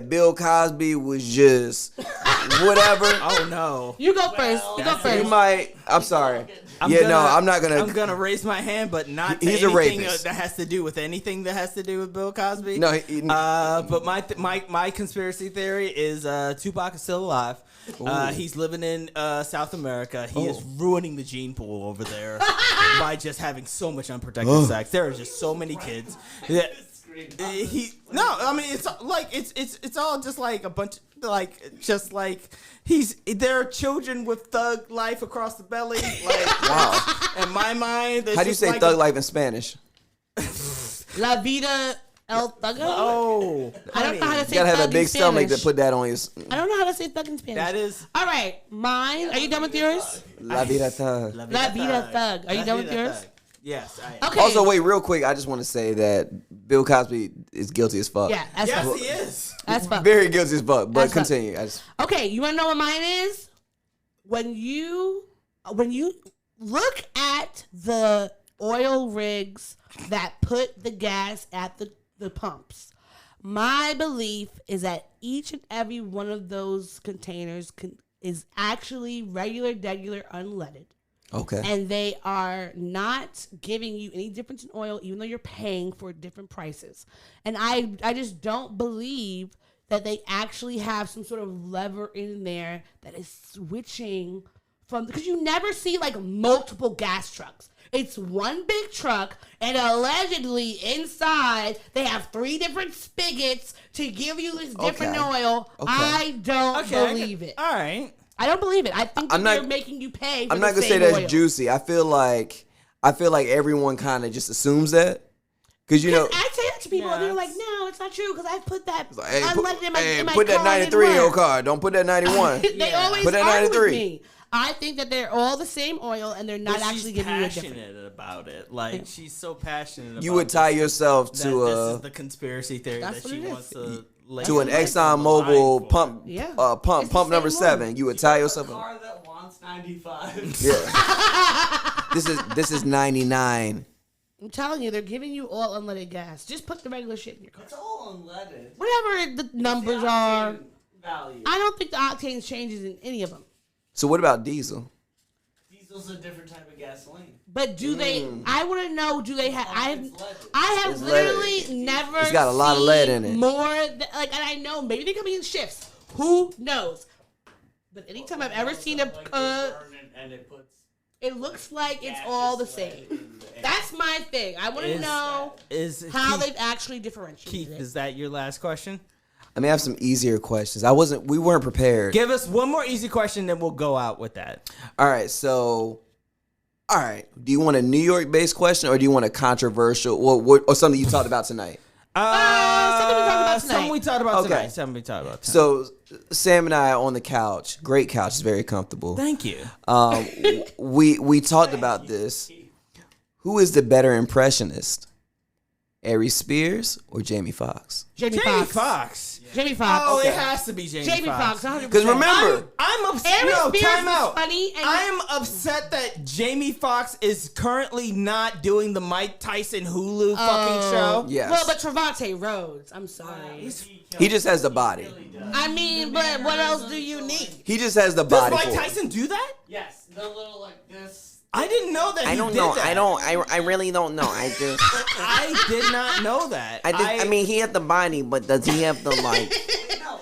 Bill Cosby was just whatever. Oh no. You go first. You go You first. might. I'm sorry. I'm not gonna. I'm gonna raise my hand, but not to He's a anything rapist. that has to do with anything that has to do with Bill Cosby. No, but my conspiracy theory is Tupac is still alive. He's living in South America. He is ruining the gene pool over there by just having so much unprotected sex. There are just so many kids. That, it's like it's all just like a bunch there are children with thug life across the belly. Like Wow. in my mind, How do you say thug life in Spanish? La vida el thugger. Oh, I don't know how to You say gotta have thug a big in stomach Spanish. to put that on your. I don't know how to say thug in Spanish. that is All right, mine. Are you done with yours? La vida thug. La vida thug. Are you done with yours? Yes, I am. Okay. Also, wait, real quick. I just want to say that Bill Cosby is guilty as fuck. Yeah, that's Yes, fuck. he is. That's fuck. Very guilty as fuck. But That's fuck. continue. Okay, you want to know what mine is? When you look at the oil rigs that put the gas at the pumps, my belief is that each and every one of those containers is actually regular, unleaded. Okay. And they are not giving you any difference in oil, even though you're paying for different prices. And I just don't believe that they actually have some sort of lever in there that is switching because you never see like multiple gas trucks. It's one big truck, and allegedly inside they have 3 different spigots to give you this different oil. Okay. I don't believe it. All right. I don't believe it. I think that they're making you pay. For I'm not gonna say that's juicy. I feel like everyone kind of just assumes that. Because you know, I say that to people, and they're like, "No, it's not true." Because I put that unleaded in my put that car 93 in your car. Don't put that 91. They always put that argue 93. with me. I think that they're all the same oil, and they're not actually giving you a difference. She's passionate about it. Like she's so passionate. About You would tie yourself that to this is the conspiracy theory that she wants to an Exxon Mobil pump. Yeah. Pump number 7. You would tie yourself. Car that wants 95. Yeah. This is 99. I'm telling you, they're giving you all unleaded gas. Just put the regular shit in your car. It's all unleaded. Whatever the numbers are, Value. I don't think the octane changes in any of them. So what about diesel? Diesel's a different type of gasoline. But do they? I want to know. Do they have? I have It's literally lead. never. It's got a lot of lead in it. More and I know maybe they're coming in shifts. Who knows? But anytime I've ever seen a, and it puts. it looks like it's all the same. That's my thing. I want to know how they've actually differentiated Keith, it. is that your last question? I may have some easier questions. We weren't prepared. Give us one more easy question, then we'll go out with that. All right, do you want a New York-based question or do you want a controversial or something you talked about tonight? Something we talked about tonight. Something we talked about tonight. So Sam and I on the couch. Great couch. It's very comfortable. Thank you. We talked about this. Who is the better impressionist? Aries Spears or Jamie Foxx? Jamie Foxx. Jamie Foxx. Oh, it has to be Jamie Foxx. 100%. Because remember, I'm upset. Aries No, Spears time was out. funny and I'm upset that Jamie Foxx is currently not doing the Mike Tyson Hulu fucking show. yes. Well, but Trevante Rhodes. I'm sorry. He just has the body. I mean, but what else do you need? He just has the Does body. Mike for it. Tyson do that? Yes, the little like this. I didn't know that. I don't know. I really don't know. I just. I did not know that. I mean, he has the body, but does he have the like? No,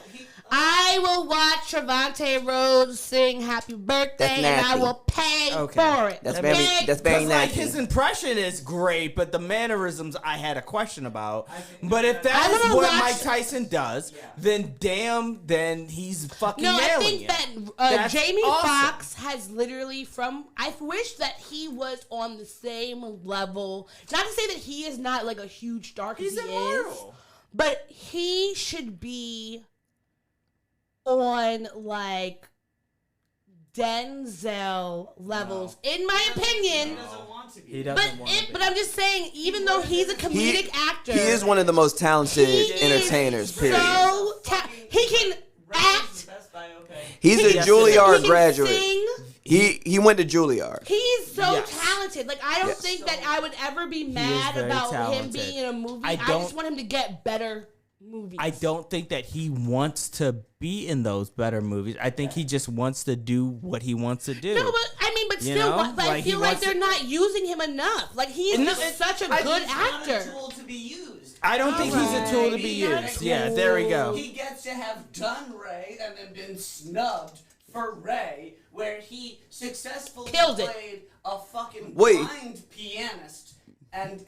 I will watch Trevante Rhodes sing "Happy Birthday" That's and I nasty. will pay Okay. for it. That's Okay? very Like nasty. his impression is great, but the mannerisms I had a question about. But if I that is wanna what watch- Mike Tyson does, then then he's fucking No, I nailing think it. that That's Jamie awesome. Foxx has literally I wish that he was on the same level. Not to say that he is not like a huge star, because He's he is, immortal. but he should be on like Denzel levels, in my opinion. He doesn't want to. But I'm just saying, even though he's a comedic actor, He is one of the most talented he is entertainers. Period. he can act. He's he a can Juilliard sing, graduate. He can sing. He went to Juilliard. He's so Yes. talented. Like, I don't Yes. think that I would ever be mad very about him talented. being in a movie. I I don't- just want him to get better movies. I don't think that he wants to be in those better movies. I think he just wants to do what he wants to do. No, but I mean, but You still, know? but I Like, he feel like wants they're to- not using him enough. Like, he is No, just such a good actor. tool to be used. I don't think he's a tool to be used. Yeah, there we go. He gets to have done Ray and then been snubbed for Ray, where he successfully Killed it. played a fucking Wait. blind pianist and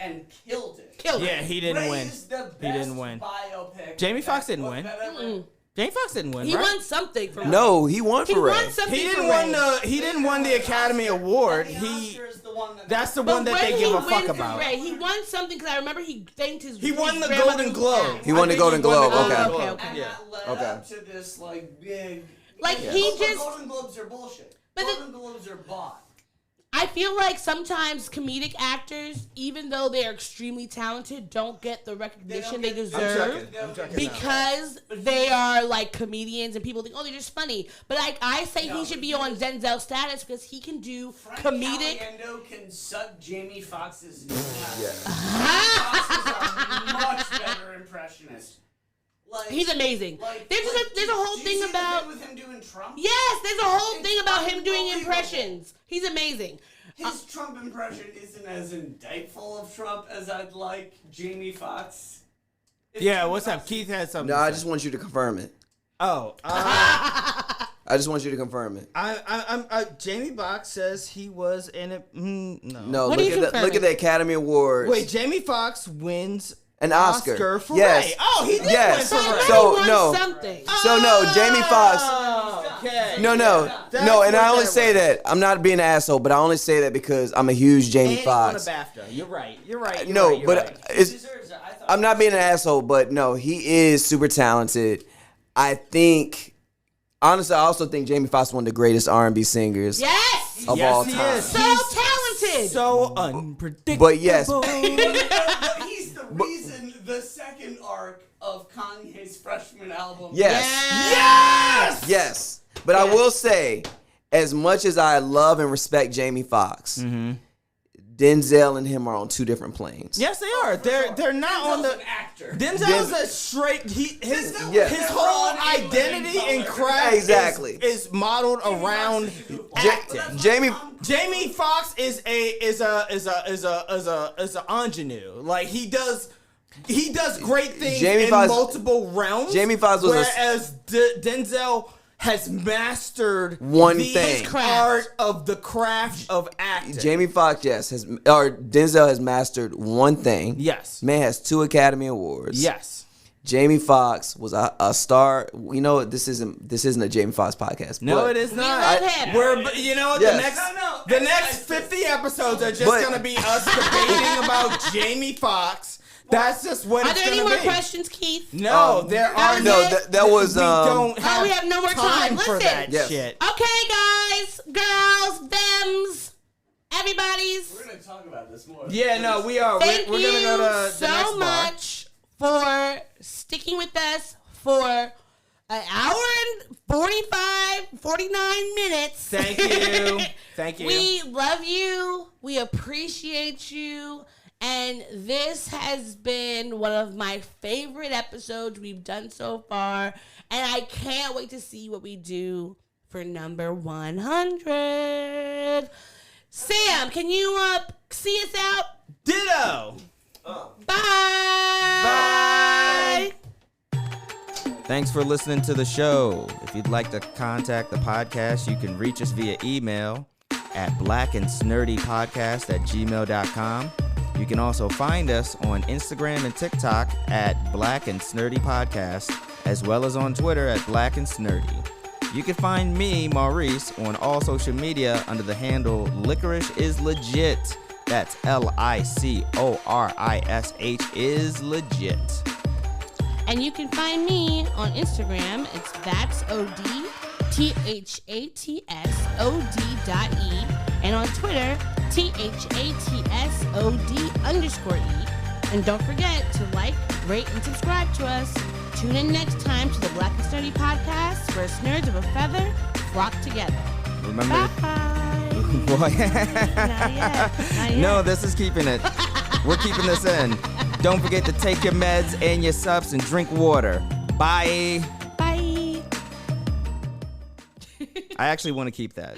killed it. Killed Yeah, it. he didn't Ray win. is the He didn't best win. Biopic Jamie Foxx that- didn't win. that ever- Jamie Foxx didn't win, He right? won something for No, he won He for Ray. won something He for didn't Ray. He didn't win the Academy Award. The He Oscar is the one that that's the But one that when they he give a win fuck for about. Ray, he won something because I remember he thanked his. He won the grandmother Golden who Globe. passed. He won the I think Golden Globe. Golden Okay. Okay, Globe. okay. and Yeah. that led Okay. up to this like big. Like, Yeah. he But just- Golden Globes are bullshit. But the- Golden Globes are bought. I feel like sometimes comedic actors, even though they are extremely talented, don't get the recognition they deserve because they are like comedians and people think, oh, they're just funny. But like I say, he should be on Denzel status because he can do comedic. Caliendo can suck Jamie Foxx's nuts. Foxx is a much better impressionist. Like, He's amazing. There's a whole do you thing see the about with him doing Trump. yes, there's a whole It's thing about him doing unbelievable. impressions. He's amazing. His Trump impression isn't as indictful of Trump as I'd like Jamie Foxx. If Yeah, Jamie what's up? Foxx- Keith has something. No, to I say. just want you to confirm it. Oh, I just want you to confirm it. Jamie Foxx says he was in it. No. No, What are look you at the Academy Awards. Wait, Jamie Foxx wins an Oscar. for Yes. Ray. Oh, he did Yes. win for Ray. So, Won no. something. So no, Jamie Foxx. Okay. No, That's and what I only that say was. that. I'm not being an asshole, but I only say that because I'm a huge Jamie And he won a Foxx. BAFTA. You're right. You're No, but right. I'm not being an asshole, but no, he is super talented. I think, honestly, I also think Jamie Foxx is one of the greatest R&B singers Yes. of Yes, all he time. is. So He's talented. So unpredictable. But yes, He's the reason the second arc of Kanye's freshman album. yes. But I will say, as much as I love and respect Jamie Foxx, Denzel and him are on two different planes. Yes, they are. They're not on the. An actor. Denzel's a straight. His Yeah. whole identity and craft Exactly. is modeled around acting. Jamie Foxx is a ingenue. Like he does great things Jamie in Foxx- multiple realms. Jamie Foxx was whereas Denzel has mastered One the thing. art of the craft of acting. Jamie Foxx, Denzel has mastered one thing. Yes. Man has 2 Academy Awards. Yes. Jamie Foxx was a star. You know what? This isn't a Jamie Foxx podcast. No, but it is not. love him. You know what? Yes. The next 50 episodes are just But- gonna be us debating about Jamie Foxx. That's just what Are it's there any gonna more be. questions, Keith? No, there are No, that was We don't Oh, have we have no more time. for Listen. that Yes. shit. Okay, guys, girls, thems, everybody's. We're gonna talk about this more. Yeah, no, we are. Thank We're you gonna go to the so next bar. much for sticking with us for an hour and 49 minutes. Thank you. Thank you. We love you. We appreciate you. And this has been one of my favorite episodes we've done so far. And I can't wait to see what we do for number 100. Sam, can you see us out? Ditto. Bye. Thanks for listening to the show. If you'd like to contact the podcast, you can reach us via email at blackandsnerdypodcast@gmail.com. You can also find us on Instagram and TikTok at Black and Snerdy Podcast, as well as on Twitter at Black and Snerdy. You can find me, Maurice, on all social media under the handle Licorish is Legit. That's LICORISH is legit. And you can find me on Instagram. It's that's OD THATSOD.E. And on Twitter, THATSOD_E. And don't forget to like, rate, and subscribe to us. Tune in next time to the Black and Snerdy podcast, where nerds of a feather flock together. Remember? Bye. Boy. Not yet. Not yet. No, this is keeping it. We're keeping this in. Don't forget to take your meds and your subs and drink water. Bye. Bye. I actually want to keep that.